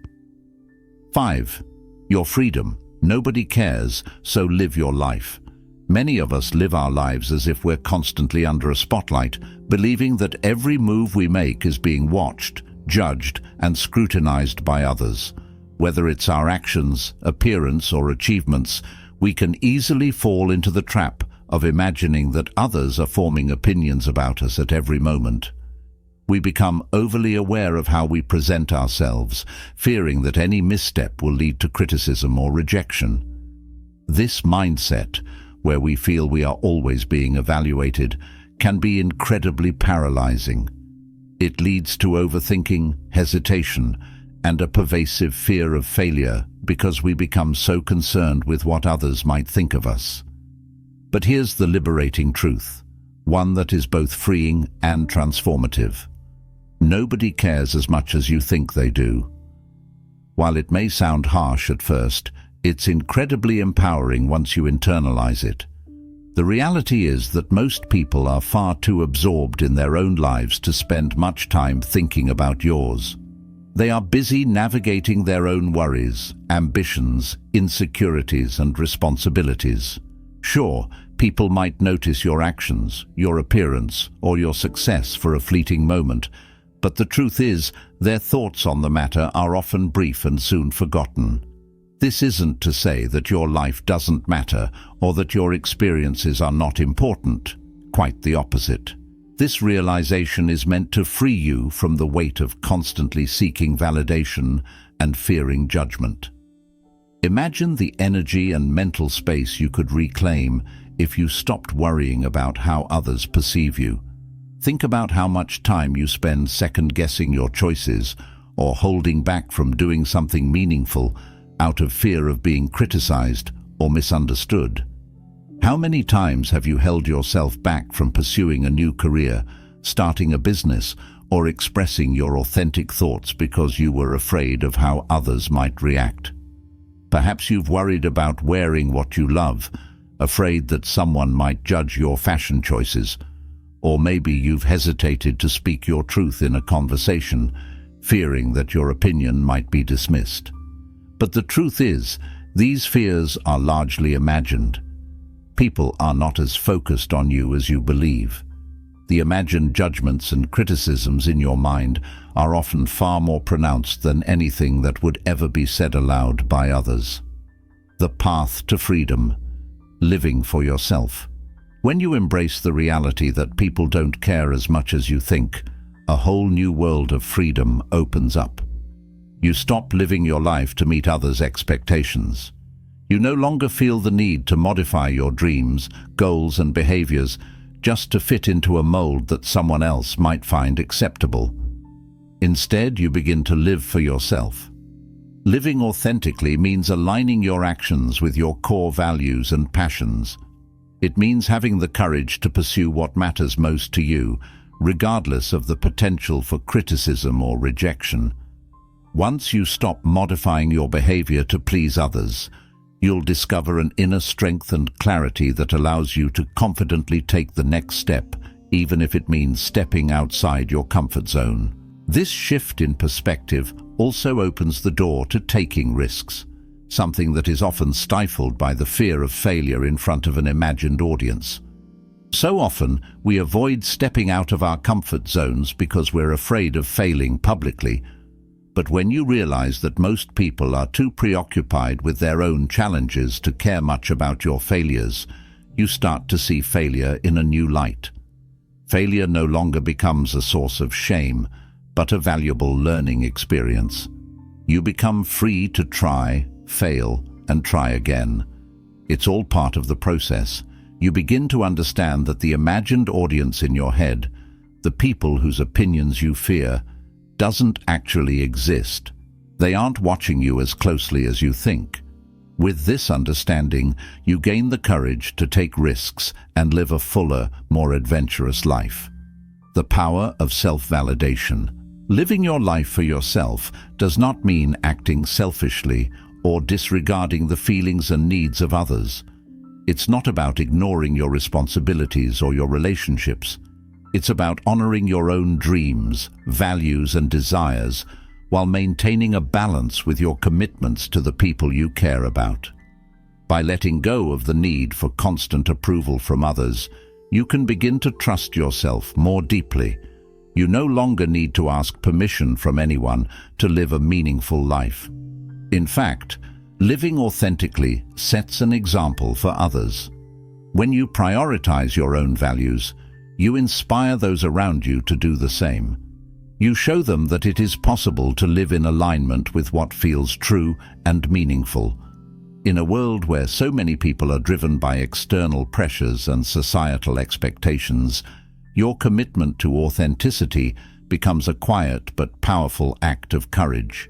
5. Your freedom. Nobody cares, so live your life. Many of us live our lives as if we're constantly under a spotlight, believing that every move we make is being watched, judged, and scrutinized by others. Whether it's our actions, appearance, or achievements, we can easily fall into the trap of imagining that others are forming opinions about us at every moment. We become overly aware of how we present ourselves, fearing that any misstep will lead to criticism or rejection. This mindset, where we feel we are always being evaluated, can be incredibly paralyzing. It leads to overthinking, hesitation, and a pervasive fear of failure because we become so concerned with what others might think of us. But here's the liberating truth, one that is both freeing and transformative. Nobody cares as much as you think they do. While it may sound harsh at first, it's incredibly empowering once you internalize it. The reality is that most people are far too absorbed in their own lives to spend much time thinking about yours. They are busy navigating their own worries, ambitions, insecurities, and responsibilities. Sure, people might notice your actions, your appearance, or your success for a fleeting moment, but the truth is, their thoughts on the matter are often brief and soon forgotten. This isn't to say that your life doesn't matter or that your experiences are not important. Quite the opposite. This realization is meant to free you from the weight of constantly seeking validation and fearing judgment. Imagine the energy and mental space you could reclaim if you stopped worrying about how others perceive you. Think about how much time you spend second-guessing your choices or holding back from doing something meaningful out of fear of being criticized or misunderstood. How many times have you held yourself back from pursuing a new career, starting a business, or expressing your authentic thoughts because you were afraid of how others might react? Perhaps you've worried about wearing what you love, afraid that someone might judge your fashion choices, or maybe you've hesitated to speak your truth in a conversation, fearing that your opinion might be dismissed. But the truth is, these fears are largely imagined. People are not as focused on you as you believe. The imagined judgments and criticisms in your mind are often far more pronounced than anything that would ever be said aloud by others. The path to freedom. Living for yourself. When you embrace the reality that people don't care as much as you think, a whole new world of freedom opens up. You stop living your life to meet others' expectations. You no longer feel the need to modify your dreams, goals and behaviors just to fit into a mold that someone else might find acceptable. Instead, you begin to live for yourself. Living authentically means aligning your actions with your core values and passions. It means having the courage to pursue what matters most to you, regardless of the potential for criticism or rejection. Once you stop modifying your behavior to please others, you'll discover an inner strength and clarity that allows you to confidently take the next step, even if it means stepping outside your comfort zone. This shift in perspective also opens the door to taking risks, something that is often stifled by the fear of failure in front of an imagined audience. So often, we avoid stepping out of our comfort zones because we're afraid of failing publicly. But when you realize that most people are too preoccupied with their own challenges to care much about your failures, you start to see failure in a new light. Failure no longer becomes a source of shame, but a valuable learning experience. You become free to try, fail, and try again. It's all part of the process. You begin to understand that the imagined audience in your head, the people whose opinions you fear, doesn't actually exist. They aren't watching you as closely as you think. With this understanding, you gain the courage to take risks and live a fuller, more adventurous life. The power of self-validation. Living your life for yourself does not mean acting selfishly or disregarding the feelings and needs of others. It's not about ignoring your responsibilities or your relationships. It's about honoring your own dreams, values and desires while maintaining a balance with your commitments to the people you care about. By letting go of the need for constant approval from others, you can begin to trust yourself more deeply. You no longer need to ask permission from anyone to live a meaningful life. In fact, living authentically sets an example for others. When you prioritize your own values, you inspire those around you to do the same. You show them that it is possible to live in alignment with what feels true and meaningful. In a world where so many people are driven by external pressures and societal expectations, your commitment to authenticity becomes a quiet but powerful act of courage.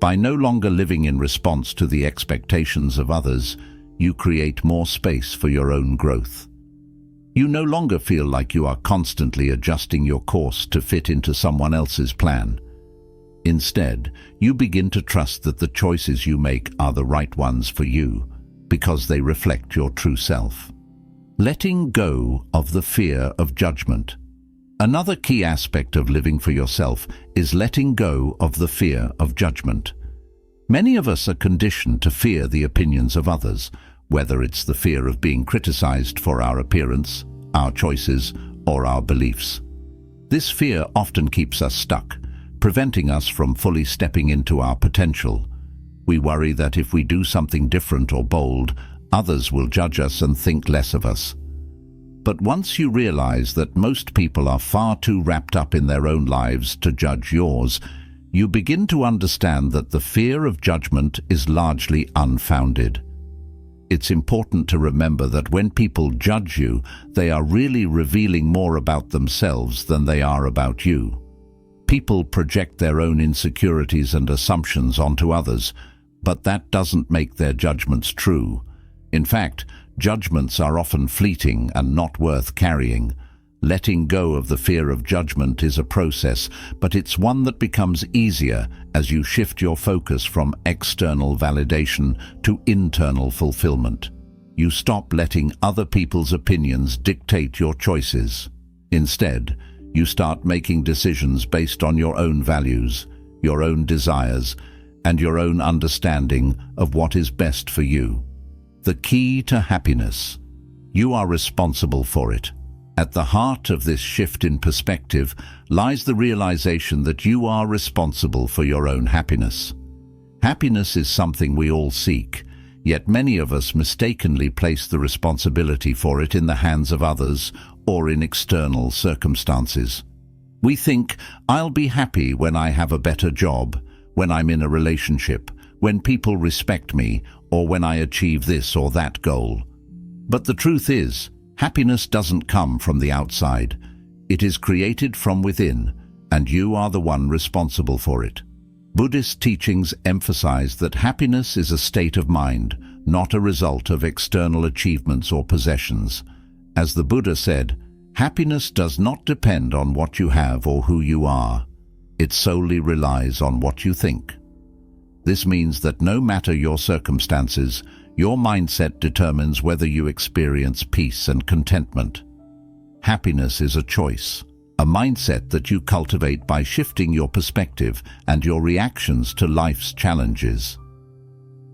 By no longer living in response to the expectations of others, you create more space for your own growth. You no longer feel like you are constantly adjusting your course to fit into someone else's plan. Instead, you begin to trust that the choices you make are the right ones for you, because they reflect your true self. Letting go of the fear of judgment. Another key aspect of living for yourself is letting go of the fear of judgment. Many of us are conditioned to fear the opinions of others, whether it's the fear of being criticized for our appearance, our choices, or our beliefs. This fear often keeps us stuck, preventing us from fully stepping into our potential. We worry that if we do something different or bold, others will judge us and think less of us. But once you realize that most people are far too wrapped up in their own lives to judge yours, you begin to understand that the fear of judgment is largely unfounded. It's important to remember that when people judge you, they are really revealing more about themselves than they are about you. People project their own insecurities and assumptions onto others, but that doesn't make their judgments true. In fact, judgments are often fleeting and not worth carrying. Letting go of the fear of judgment is a process, but it's one that becomes easier as you shift your focus from external validation to internal fulfillment. you stop letting other people's opinions dictate your choices. Instead, you start making decisions based on your own values, your own desires, and your own understanding of what is best for you. The key to happiness. You are responsible for it. At the heart of this shift in perspective lies the realization that you are responsible for your own happiness. Happiness is something we all seek, yet many of us mistakenly place the responsibility for it in the hands of others or in external circumstances. We think, I'll be happy when I have a better job, when I'm in a relationship, when people respect me, or when I achieve this or that goal. But the truth is, happiness doesn't come from the outside. It is created from within, and you are the one responsible for it. Buddhist teachings emphasize that happiness is a state of mind, not a result of external achievements or possessions. As the Buddha said, happiness does not depend on what you have or who you are. It solely relies on what you think. This means that no matter your circumstances, your mindset determines whether you experience peace and contentment. Happiness is a choice, a mindset that you cultivate by shifting your perspective and your reactions to life's challenges.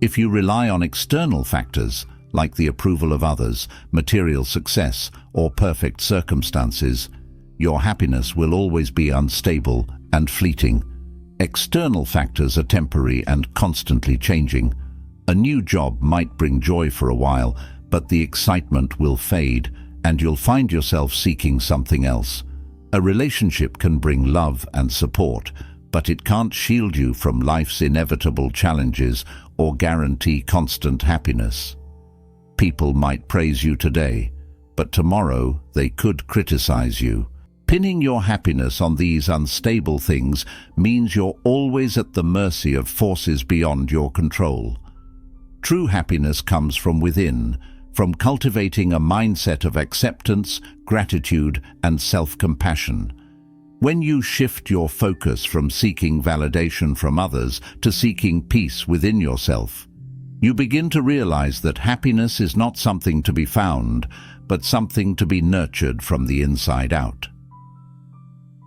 If you rely on external factors, like the approval of others, material success, or perfect circumstances, your happiness will always be unstable and fleeting. External factors are temporary and constantly changing. A new job might bring joy for a while, but the excitement will fade, and you'll find yourself seeking something else. A relationship can bring love and support, but it can't shield you from life's inevitable challenges or guarantee constant happiness. People might praise you today, but tomorrow they could criticize you. Pinning your happiness on these unstable things means you're always at the mercy of forces beyond your control. True happiness comes from within, from cultivating a mindset of acceptance, gratitude, and self-compassion. When you shift your focus from seeking validation from others to seeking peace within yourself, you begin to realize that happiness is not something to be found, but something to be nurtured from the inside out.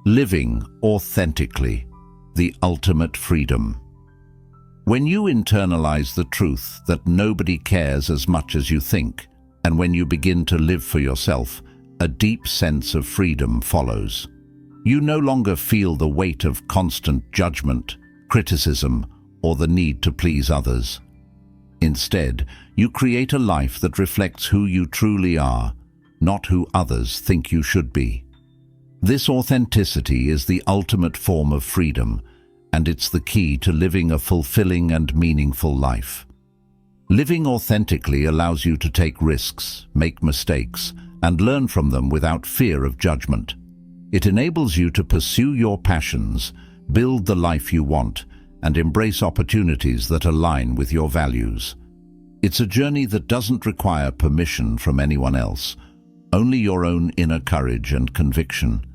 Living authentically, the ultimate freedom. When you internalize the truth that nobody cares as much as you think, and when you begin to live for yourself, a deep sense of freedom follows. You no longer feel the weight of constant judgment, criticism, or the need to please others. Instead, you create a life that reflects who you truly are, not who others think you should be. This authenticity is the ultimate form of freedom, and it's the key to living a fulfilling and meaningful life. Living authentically allows you to take risks, make mistakes, and learn from them without fear of judgment. It enables you to pursue your passions, build the life you want, and embrace opportunities that align with your values. It's a journey that doesn't require permission from anyone else, only your own inner courage and conviction.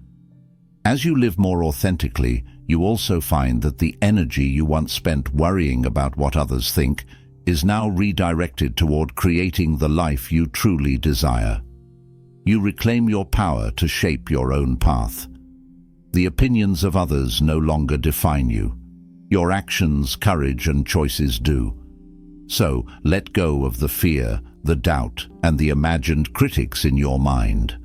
As you live more authentically, you also find that the energy you once spent worrying about what others think is now redirected toward creating the life you truly desire. You reclaim your power to shape your own path. The opinions of others no longer define you. Your actions, courage, and choices do. So, let go of the fear, the doubt, and the imagined critics in your mind.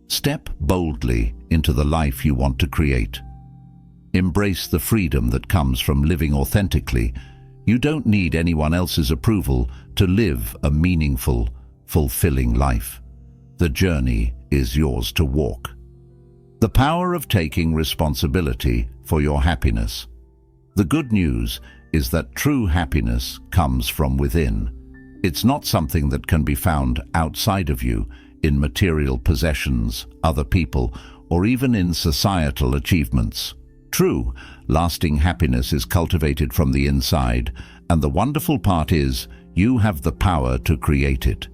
Step boldly into the life you want to create. Embrace the freedom that comes from living authentically. You don't need anyone else's approval to live a meaningful, fulfilling life. The journey is yours to walk. The power of taking responsibility for your happiness. The good news is that true happiness comes from within. It's not something that can be found outside of you, in material possessions, other people, or even in societal achievements. True, lasting happiness is cultivated from the inside, and the wonderful part is, you have the power to create it.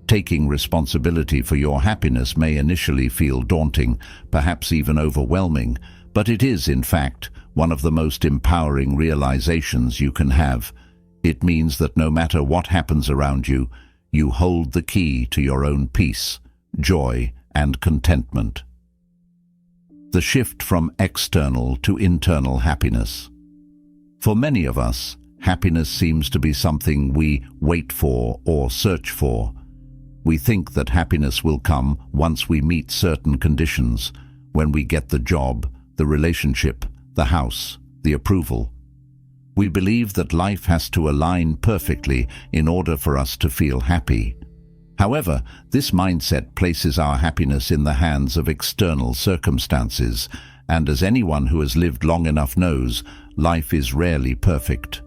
Taking responsibility for your happiness may initially feel daunting, perhaps even overwhelming, but it is, in fact, one of the most empowering realizations you can have. It means that no matter what happens around you, you hold the key to your own peace, joy, and contentment. The shift from external to internal happiness. For many of us, happiness seems to be something we wait for or search for. We think that happiness will come once we meet certain conditions, when we get the job, the relationship, the house, the approval. We believe that life has to align perfectly in order for us to feel happy. However, this mindset places our happiness in the hands of external circumstances, and as anyone who has lived long enough knows, life is rarely perfect.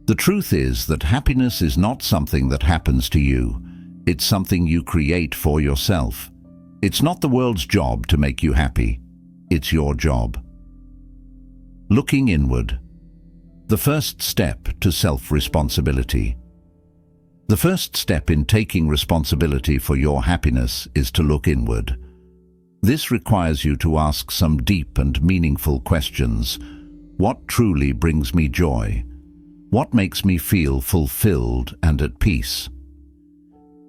The truth is that happiness is not something that happens to you. It's something you create for yourself. It's not the world's job to make you happy. It's your job. Looking inward. The first step to self-responsibility. The first step in taking responsibility for your happiness is to look inward. This requires you to ask some deep and meaningful questions. What truly brings me joy? What makes me feel fulfilled and at peace?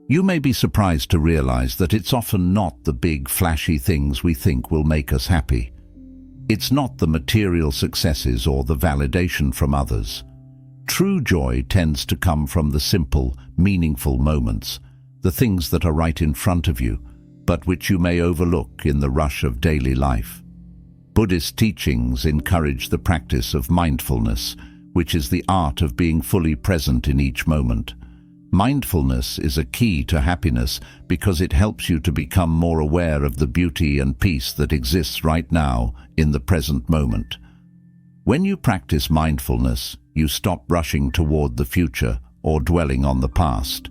You may be surprised to realize that it's often not the big, flashy things we think will make us happy. It's not the material successes or the validation from others. True joy tends to come from the simple, meaningful moments, the things that are right in front of you, but which you may overlook in the rush of daily life. Buddhist teachings encourage the practice of mindfulness, which is the art of being fully present in each moment. Mindfulness is a key to happiness because it helps you to become more aware of the beauty and peace that exists right now in the present moment. When you practice mindfulness, you stop rushing toward the future or dwelling on the past.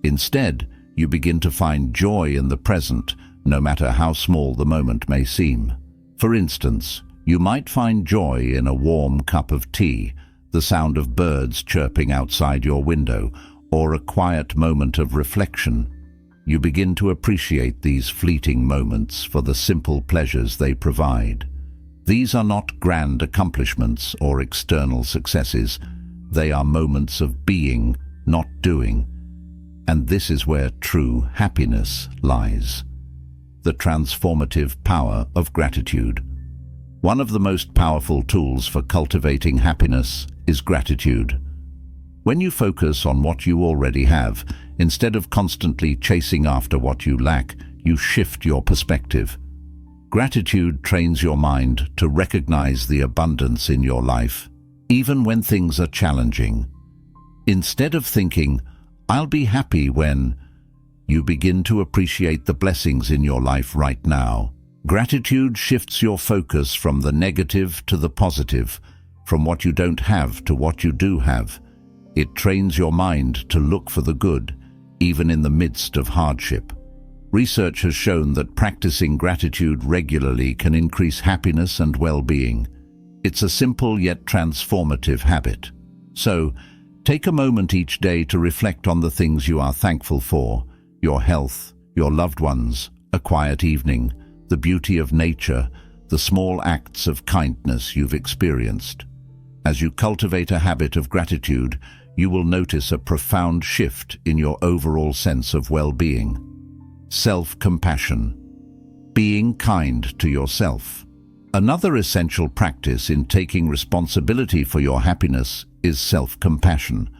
Instead, you begin to find joy in the present, no matter how small the moment may seem. For instance, you might find joy in a warm cup of tea, the sound of birds chirping outside your window, or a quiet moment of reflection. You begin to appreciate these fleeting moments for the simple pleasures they provide. These are not grand accomplishments or external successes. They are moments of being, not doing. And this is where true happiness lies. The transformative power of gratitude. One of the most powerful tools for cultivating happiness is gratitude. When you focus on what you already have, instead of constantly chasing after what you lack, you shift your perspective. Gratitude trains your mind to recognize the abundance in your life, even when things are challenging. Instead of thinking, "I'll be happy when," you begin to appreciate the blessings in your life right now. Gratitude shifts your focus from the negative to the positive, from what you don't have to what you do have. It trains your mind to look for the good, even in the midst of hardship. Research has shown that practicing gratitude regularly can increase happiness and well-being. It's a simple yet transformative habit. So, take a moment each day to reflect on the things you are thankful for: your health, your loved ones, a quiet evening, the beauty of nature, the small acts of kindness you've experienced. As you cultivate a habit of gratitude, you will notice a profound shift in your overall sense of well-being. Self-compassion. Being kind to yourself. Another essential practice in taking responsibility for your happiness is self-compassion.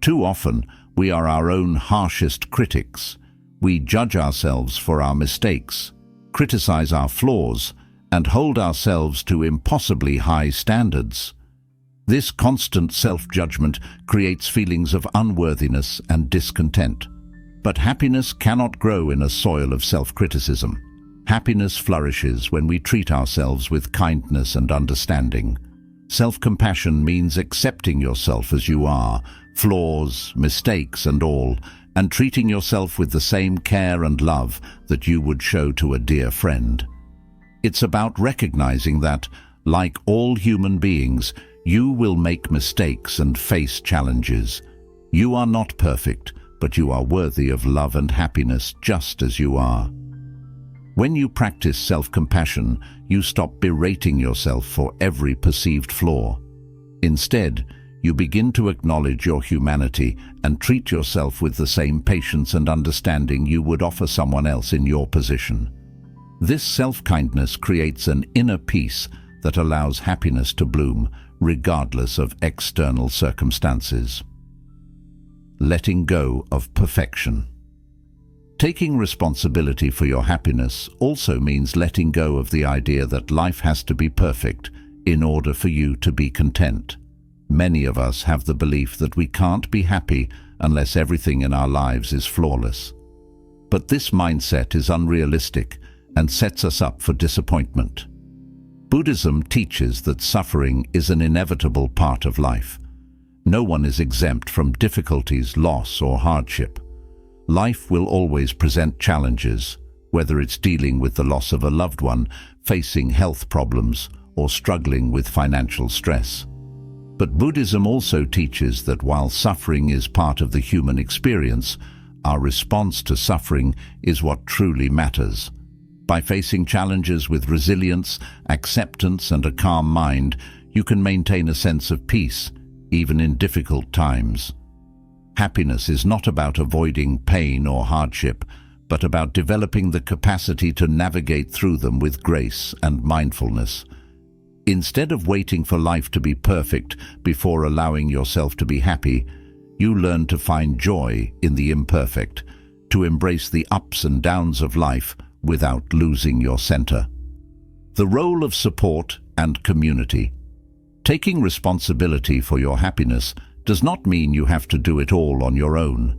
Too often, we are our own harshest critics. We judge ourselves for our mistakes, criticize our flaws, and hold ourselves to impossibly high standards. This constant self-judgment creates feelings of unworthiness and discontent. But happiness cannot grow in a soil of self-criticism. Happiness flourishes when we treat ourselves with kindness and understanding. Self-compassion means accepting yourself as you are, flaws, mistakes and all, and treating yourself with the same care and love that you would show to a dear friend. It's about recognizing that, like all human beings, you will make mistakes and face challenges. You are not perfect, but you are worthy of love and happiness just as you are. When you practice self-compassion, you stop berating yourself for every perceived flaw. Instead, you begin to acknowledge your humanity and treat yourself with the same patience and understanding you would offer someone else in your position. This self-kindness creates an inner peace that allows happiness to bloom, regardless of external circumstances. Letting go of perfection. Taking responsibility for your happiness also means letting go of the idea that life has to be perfect in order for you to be content. Many of us have the belief that we can't be happy unless everything in our lives is flawless. But this mindset is unrealistic and sets us up for disappointment. Buddhism teaches that suffering is an inevitable part of life. No one is exempt from difficulties, loss, or hardship. Life will always present challenges, whether it's dealing with the loss of a loved one, facing health problems, or struggling with financial stress. But Buddhism also teaches that while suffering is part of the human experience, our response to suffering is what truly matters. By facing challenges with resilience, acceptance, and a calm mind, you can maintain a sense of peace, even in difficult times. Happiness is not about avoiding pain or hardship, but about developing the capacity to navigate through them with grace and mindfulness. Instead of waiting for life to be perfect before allowing yourself to be happy, you learn to find joy in the imperfect, to embrace the ups and downs of life without losing your center. The role of support and community. Taking responsibility for your happiness does not mean you have to do it all on your own.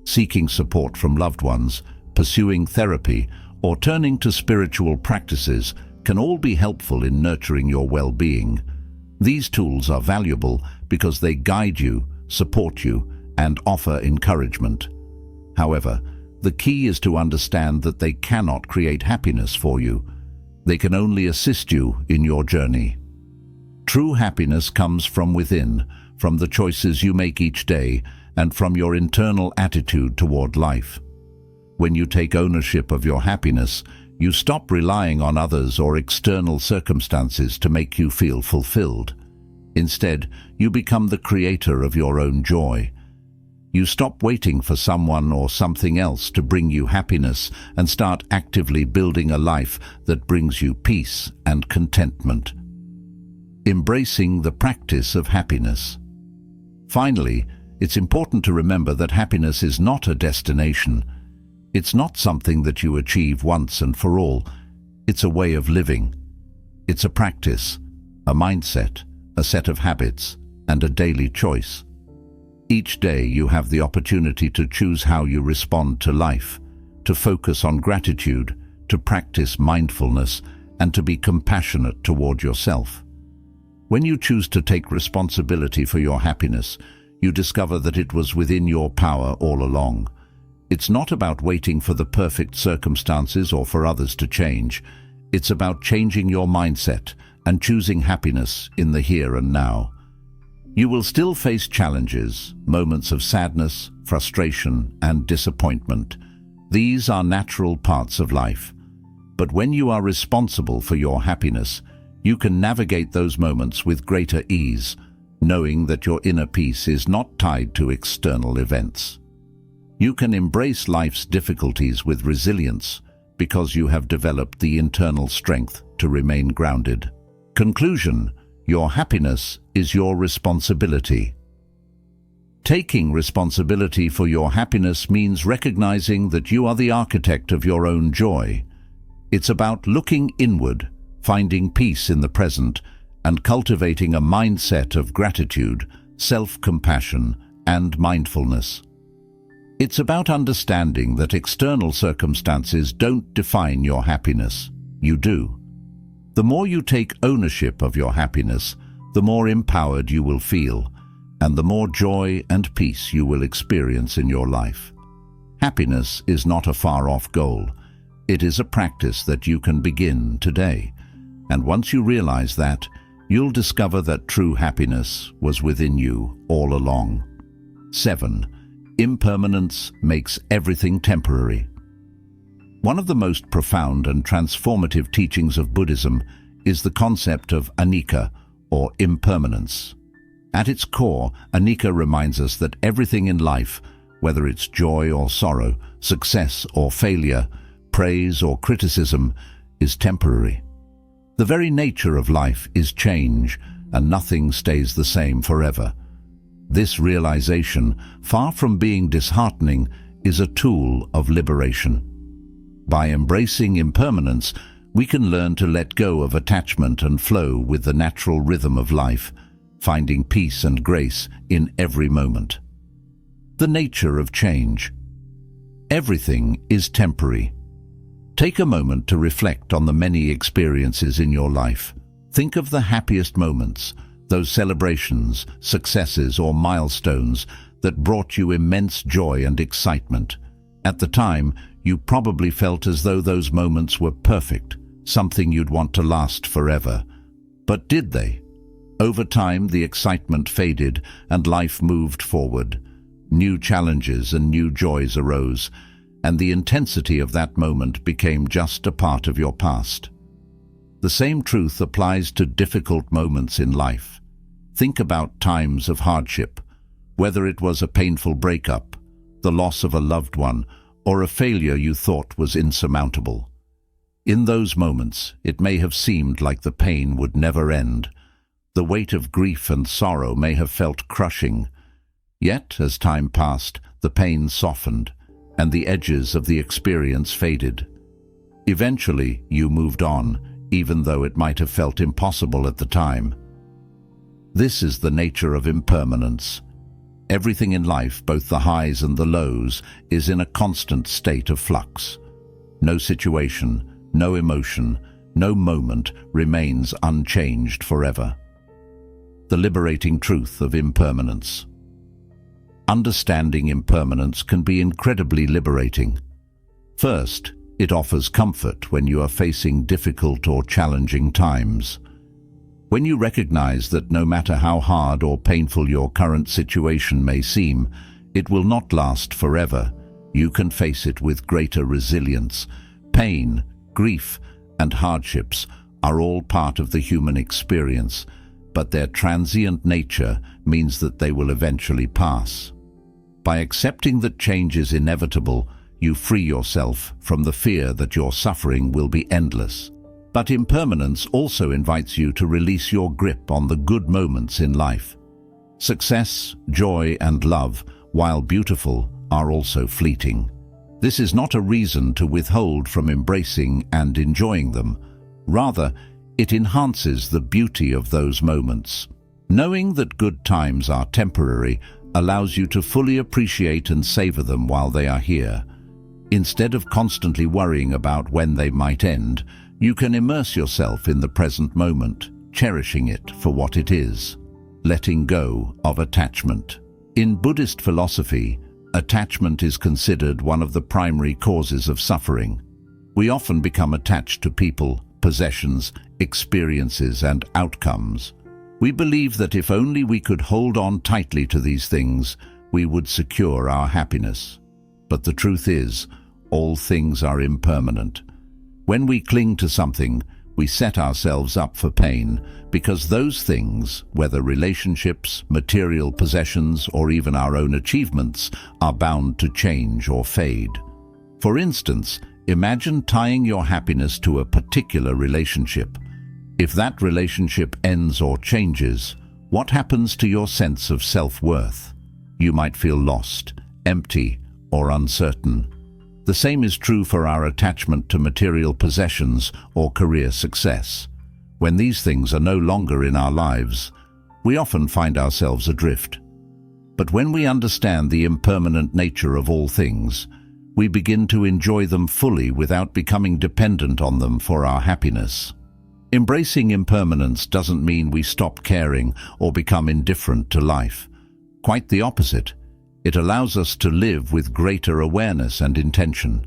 Seeking support from loved ones, pursuing therapy, or turning to spiritual practices can all be helpful in nurturing your well-being. These tools are valuable because they guide you, support you, and offer encouragement. However, the key is to understand that they cannot create happiness for you. They can only assist you in your journey. True happiness comes from within, from the choices you make each day, and from your internal attitude toward life. When you take ownership of your happiness, you stop relying on others or external circumstances to make you feel fulfilled. Instead, you become the creator of your own joy. You stop waiting for someone or something else to bring you happiness and start actively building a life that brings you peace and contentment. Embracing the practice of happiness. Finally, it's important to remember that happiness is not a destination. It's not something that you achieve once and for all. It's a way of living. It's a practice, a mindset, a set of habits, and a daily choice. Each day you have the opportunity to choose how you respond to life, to focus on gratitude, to practice mindfulness, and to be compassionate toward yourself. When you choose to take responsibility for your happiness, you discover that it was within your power all along. It's not about waiting for the perfect circumstances or for others to change. It's about changing your mindset and choosing happiness in the here and now. You will still face challenges, moments of sadness, frustration, and disappointment. These are natural parts of life. But when you are responsible for your happiness, you can navigate those moments with greater ease, knowing that your inner peace is not tied to external events. You can embrace life's difficulties with resilience because you have developed the internal strength to remain grounded. Conclusion: your happiness is your responsibility. Taking responsibility for your happiness means recognizing that you are the architect of your own joy. It's about looking inward, finding peace in the present, and cultivating a mindset of gratitude, self-compassion, and mindfulness. It's about understanding that external circumstances don't define your happiness. You do. The more you take ownership of your happiness, the more empowered you will feel, and the more joy and peace you will experience in your life. Happiness is not a far-off goal. It is a practice that you can begin today. And once you realize that, you'll discover that true happiness was within you all along. 7. Impermanence makes everything temporary. One of the most profound and transformative teachings of Buddhism is the concept of anicca, or impermanence. At its core, Anika reminds us that everything in life, whether it's joy or sorrow, success or failure, praise or criticism, is temporary. The very nature of life is change, and nothing stays the same forever. This realization, far from being disheartening, is a tool of liberation. By embracing impermanence, we can learn to let go of attachment and flow with the natural rhythm of life, finding peace and grace in every moment. The nature of change. Everything is temporary. Take a moment to reflect on the many experiences in your life. Think of the happiest moments, those celebrations, successes, or milestones that brought you immense joy and excitement. At the time, you probably felt as though those moments were perfect, something you'd want to last forever. But did they? Over time, the excitement faded and life moved forward. New challenges and new joys arose, and the intensity of that moment became just a part of your past. The same truth applies to difficult moments in life. Think about times of hardship, whether it was a painful breakup, the loss of a loved one, or a failure you thought was insurmountable. In those moments, it may have seemed like the pain would never end. The weight of grief and sorrow may have felt crushing. Yet, as time passed, the pain softened, and the edges of the experience faded. Eventually, you moved on, even though it might have felt impossible at the time. This is the nature of impermanence. Everything in life, both the highs and the lows, is in a constant state of flux. No situation, no emotion, no moment remains unchanged forever. The liberating truth of impermanence. Understanding impermanence can be incredibly liberating. First, it offers comfort when you are facing difficult or challenging times. When you recognize that no matter how hard or painful your current situation may seem, it will not last forever, you can face it with greater resilience. Pain, grief, and hardships are all part of the human experience, but their transient nature means that they will eventually pass. By accepting that change is inevitable, you free yourself from the fear that your suffering will be endless. But impermanence also invites you to release your grip on the good moments in life. Success, joy, and love, while beautiful, are also fleeting. This is not a reason to withhold from embracing and enjoying them. Rather, it enhances the beauty of those moments. Knowing that good times are temporary allows you to fully appreciate and savor them while they are here. Instead of constantly worrying about when they might end, you can immerse yourself in the present moment, cherishing it for what it is, letting go of attachment. In Buddhist philosophy, attachment is considered one of the primary causes of suffering. We often become attached to people, possessions, experiences, and outcomes. We believe that if only we could hold on tightly to these things, we would secure our happiness. But the truth is, all things are impermanent. When we cling to something, we set ourselves up for pain, because those things, whether relationships, material possessions, or even our own achievements, are bound to change or fade. For instance, imagine tying your happiness to a particular relationship. If that relationship ends or changes, what happens to your sense of self-worth? You might feel lost, empty, or uncertain. The same is true for our attachment to material possessions or career success. When these things are no longer in our lives, we often find ourselves adrift. But when we understand the impermanent nature of all things, we begin to enjoy them fully without becoming dependent on them for our happiness. Embracing impermanence doesn't mean we stop caring or become indifferent to life. Quite the opposite. It allows us to live with greater awareness and intention.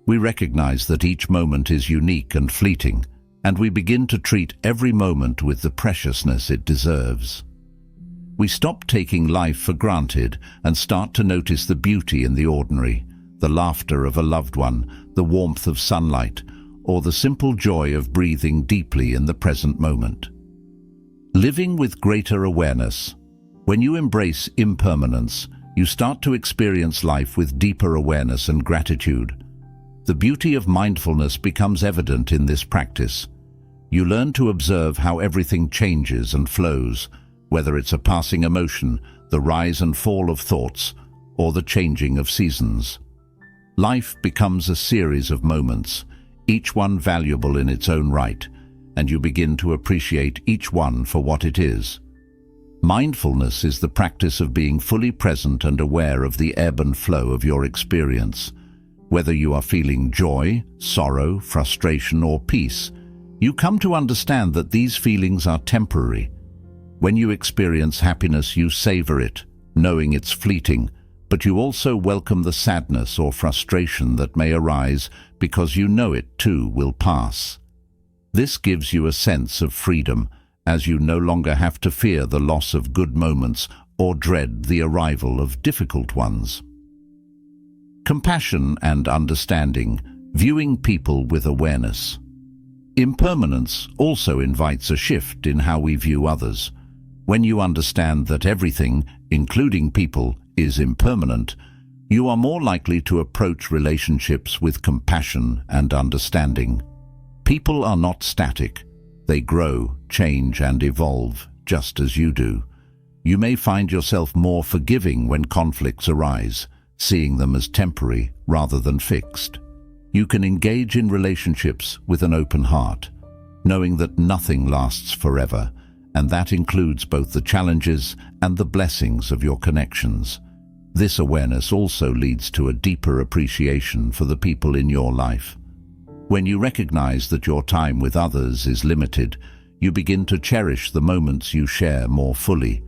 We recognize that each moment is unique and fleeting, and we begin to treat every moment with the preciousness it deserves. We stop taking life for granted and start to notice the beauty in the ordinary, the laughter of a loved one, the warmth of sunlight, or the simple joy of breathing deeply in the present moment. Living with greater awareness. When you embrace impermanence, you start to experience life with deeper awareness and gratitude. The beauty of mindfulness becomes evident in this practice. You learn to observe how everything changes and flows, whether it's a passing emotion, the rise and fall of thoughts, or the changing of seasons. Life becomes a series of moments, each one valuable in its own right, and you begin to appreciate each one for what it is. Mindfulness is the practice of being fully present and aware of the ebb and flow of your experience. Whether you are feeling joy, sorrow, frustration, or peace, you come to understand that these feelings are temporary. When you experience happiness, you savor it, knowing it's fleeting, but you also welcome the sadness or frustration that may arise because you know it too will pass. This gives you a sense of freedom, as you no longer have to fear the loss of good moments or dread the arrival of difficult ones. Compassion and understanding, viewing people with awareness. Impermanence also invites a shift in how we view others. When you understand that everything, including people, is impermanent, you are more likely to approach relationships with compassion and understanding. People are not static. They grow, change, and evolve, just as you do. You may find yourself more forgiving when conflicts arise, seeing them as temporary rather than fixed. You can engage in relationships with an open heart, knowing that nothing lasts forever, and that includes both the challenges and the blessings of your connections. This awareness also leads to a deeper appreciation for the people in your life. When you recognize that your time with others is limited, you begin to cherish the moments you share more fully.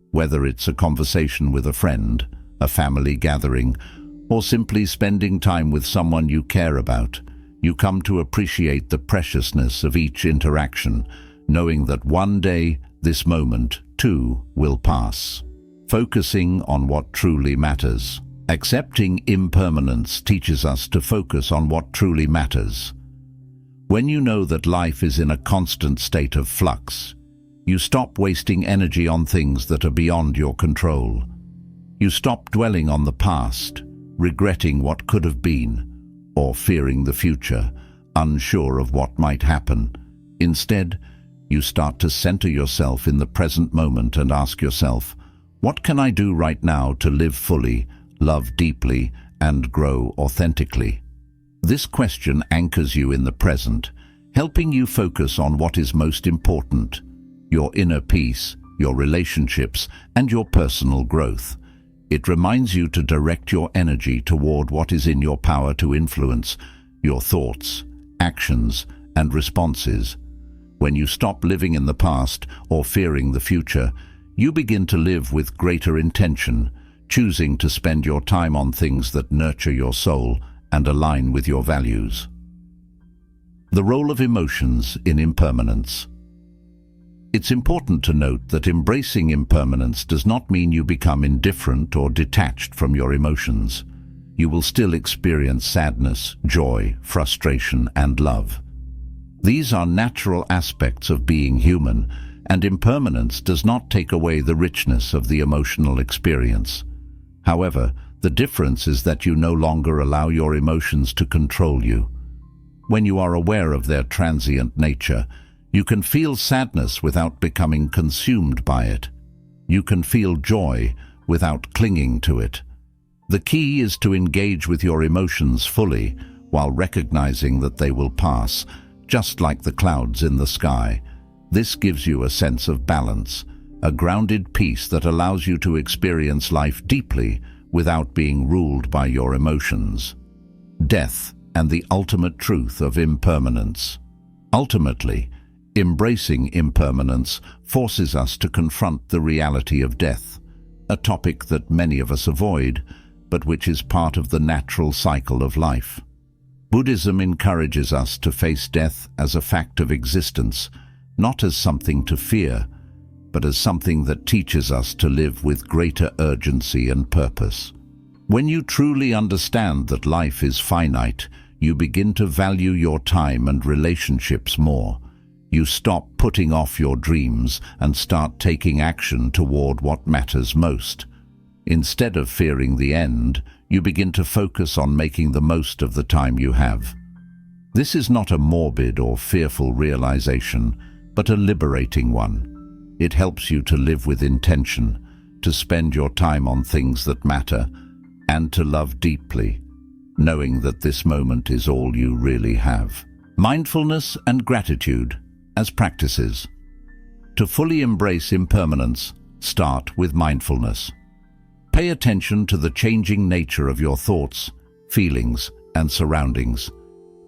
Whether it's a conversation with a friend, a family gathering, or simply spending time with someone you care about, you come to appreciate the preciousness of each interaction, knowing that one day this moment, too, will pass. Focusing on what truly matters. Accepting impermanence teaches us to focus on what truly matters. When you know that life is in a constant state of flux, you stop wasting energy on things that are beyond your control. You stop dwelling on the past, regretting what could have been, or fearing the future, unsure of what might happen. Instead, you start to center yourself in the present moment and ask yourself, what can I do right now to live fully, love deeply, and grow authentically? This question anchors you in the present, helping you focus on what is most important: your inner peace, your relationships, and your personal growth. It reminds you to direct your energy toward what is in your power to influence: your thoughts, actions, and responses. When you stop living in the past or fearing the future, you begin to live with greater intention, choosing to spend your time on things that nurture your soul and align with your values. The role of emotions in impermanence. It's important to note that embracing impermanence does not mean you become indifferent or detached from your emotions. You will still experience sadness, joy, frustration, and love. These are natural aspects of being human, and impermanence does not take away the richness of the emotional experience. However, the difference is that you no longer allow your emotions to control you. When you are aware of their transient nature, you can feel sadness without becoming consumed by it. You can feel joy without clinging to it. The key is to engage with your emotions fully while recognizing that they will pass, just like the clouds in the sky. This gives you a sense of balance, a grounded peace that allows you to experience life deeply without being ruled by your emotions. Death and the ultimate truth of impermanence. Ultimately, embracing impermanence forces us to confront the reality of death, a topic that many of us avoid, but which is part of the natural cycle of life. Buddhism encourages us to face death as a fact of existence, not as something to fear, but as something that teaches us to live with greater urgency and purpose. When you truly understand that life is finite, you begin to value your time and relationships more. You stop putting off your dreams and start taking action toward what matters most. Instead of fearing the end, you begin to focus on making the most of the time you have. This is not a morbid or fearful realization, but a liberating one. It helps you to live with intention, to spend your time on things that matter, and to love deeply, knowing that this moment is all you really have. Mindfulness and gratitude as practices. To fully embrace impermanence, start with mindfulness. Pay attention to the changing nature of your thoughts, feelings, and surroundings.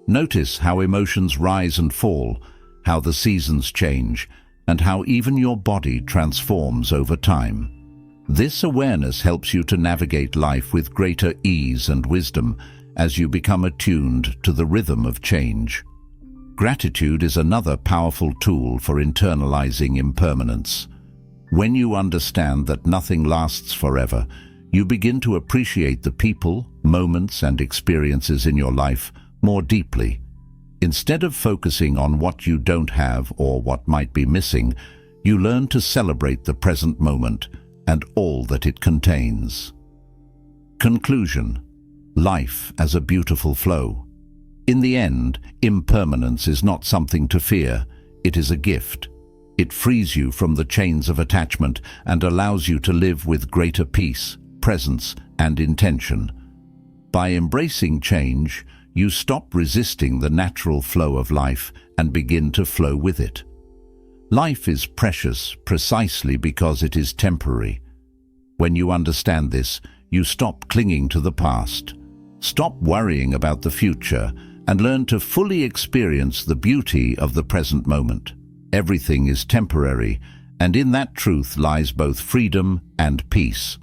Notice how emotions rise and fall, how the seasons change, and how even your body transforms over time. This awareness helps you to navigate life with greater ease and wisdom as you become attuned to the rhythm of change. Gratitude is another powerful tool for internalizing impermanence. When you understand that nothing lasts forever, you begin to appreciate the people, moments, and experiences in your life more deeply. Instead of focusing on what you don't have or what might be missing, you learn to celebrate the present moment and all that it contains. Conclusion: life as a beautiful flow. In the end, impermanence is not something to fear, it is a gift. It frees you from the chains of attachment and allows you to live with greater peace, presence, and intention. By embracing change, you stop resisting the natural flow of life and begin to flow with it. Life is precious precisely because it is temporary. When you understand this, you stop clinging to the past, stop worrying about the future, and learn to fully experience the beauty of the present moment. Everything is temporary, and in that truth lies both freedom and peace.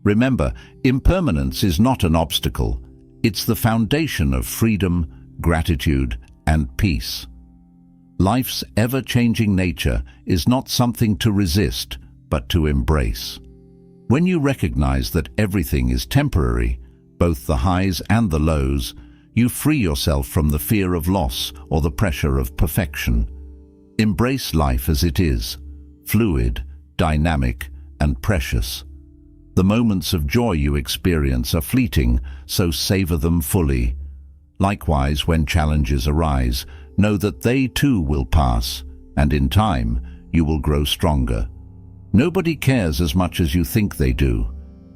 Remember, impermanence is not an obstacle. It's the foundation of freedom, gratitude, and peace. Life's ever-changing nature is not something to resist, but to embrace. When you recognize that everything is temporary, both the highs and the lows, you free yourself from the fear of loss or the pressure of perfection. Embrace life as it is, fluid, dynamic, and precious. The moments of joy you experience are fleeting, so savor them fully. Likewise, when challenges arise, know that they too will pass, and in time, you will grow stronger. Nobody cares as much as you think they do,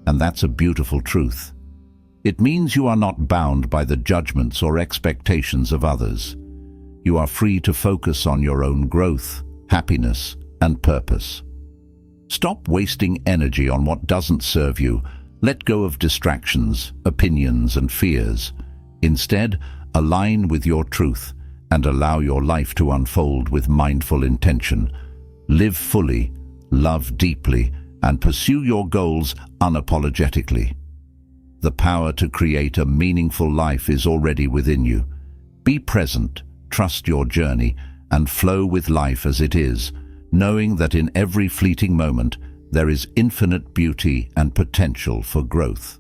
and that's a beautiful truth. It means you are not bound by the judgments or expectations of others. You are free to focus on your own growth, happiness, and purpose. Stop wasting energy on what doesn't serve you. Let go of distractions, opinions, and fears. Instead, align with your truth and allow your life to unfold with mindful intention. Live fully, love deeply, and pursue your goals unapologetically. The power to create a meaningful life is already within you. Be present, trust your journey, and flow with life as it is, knowing that in every fleeting moment there is infinite beauty and potential for growth.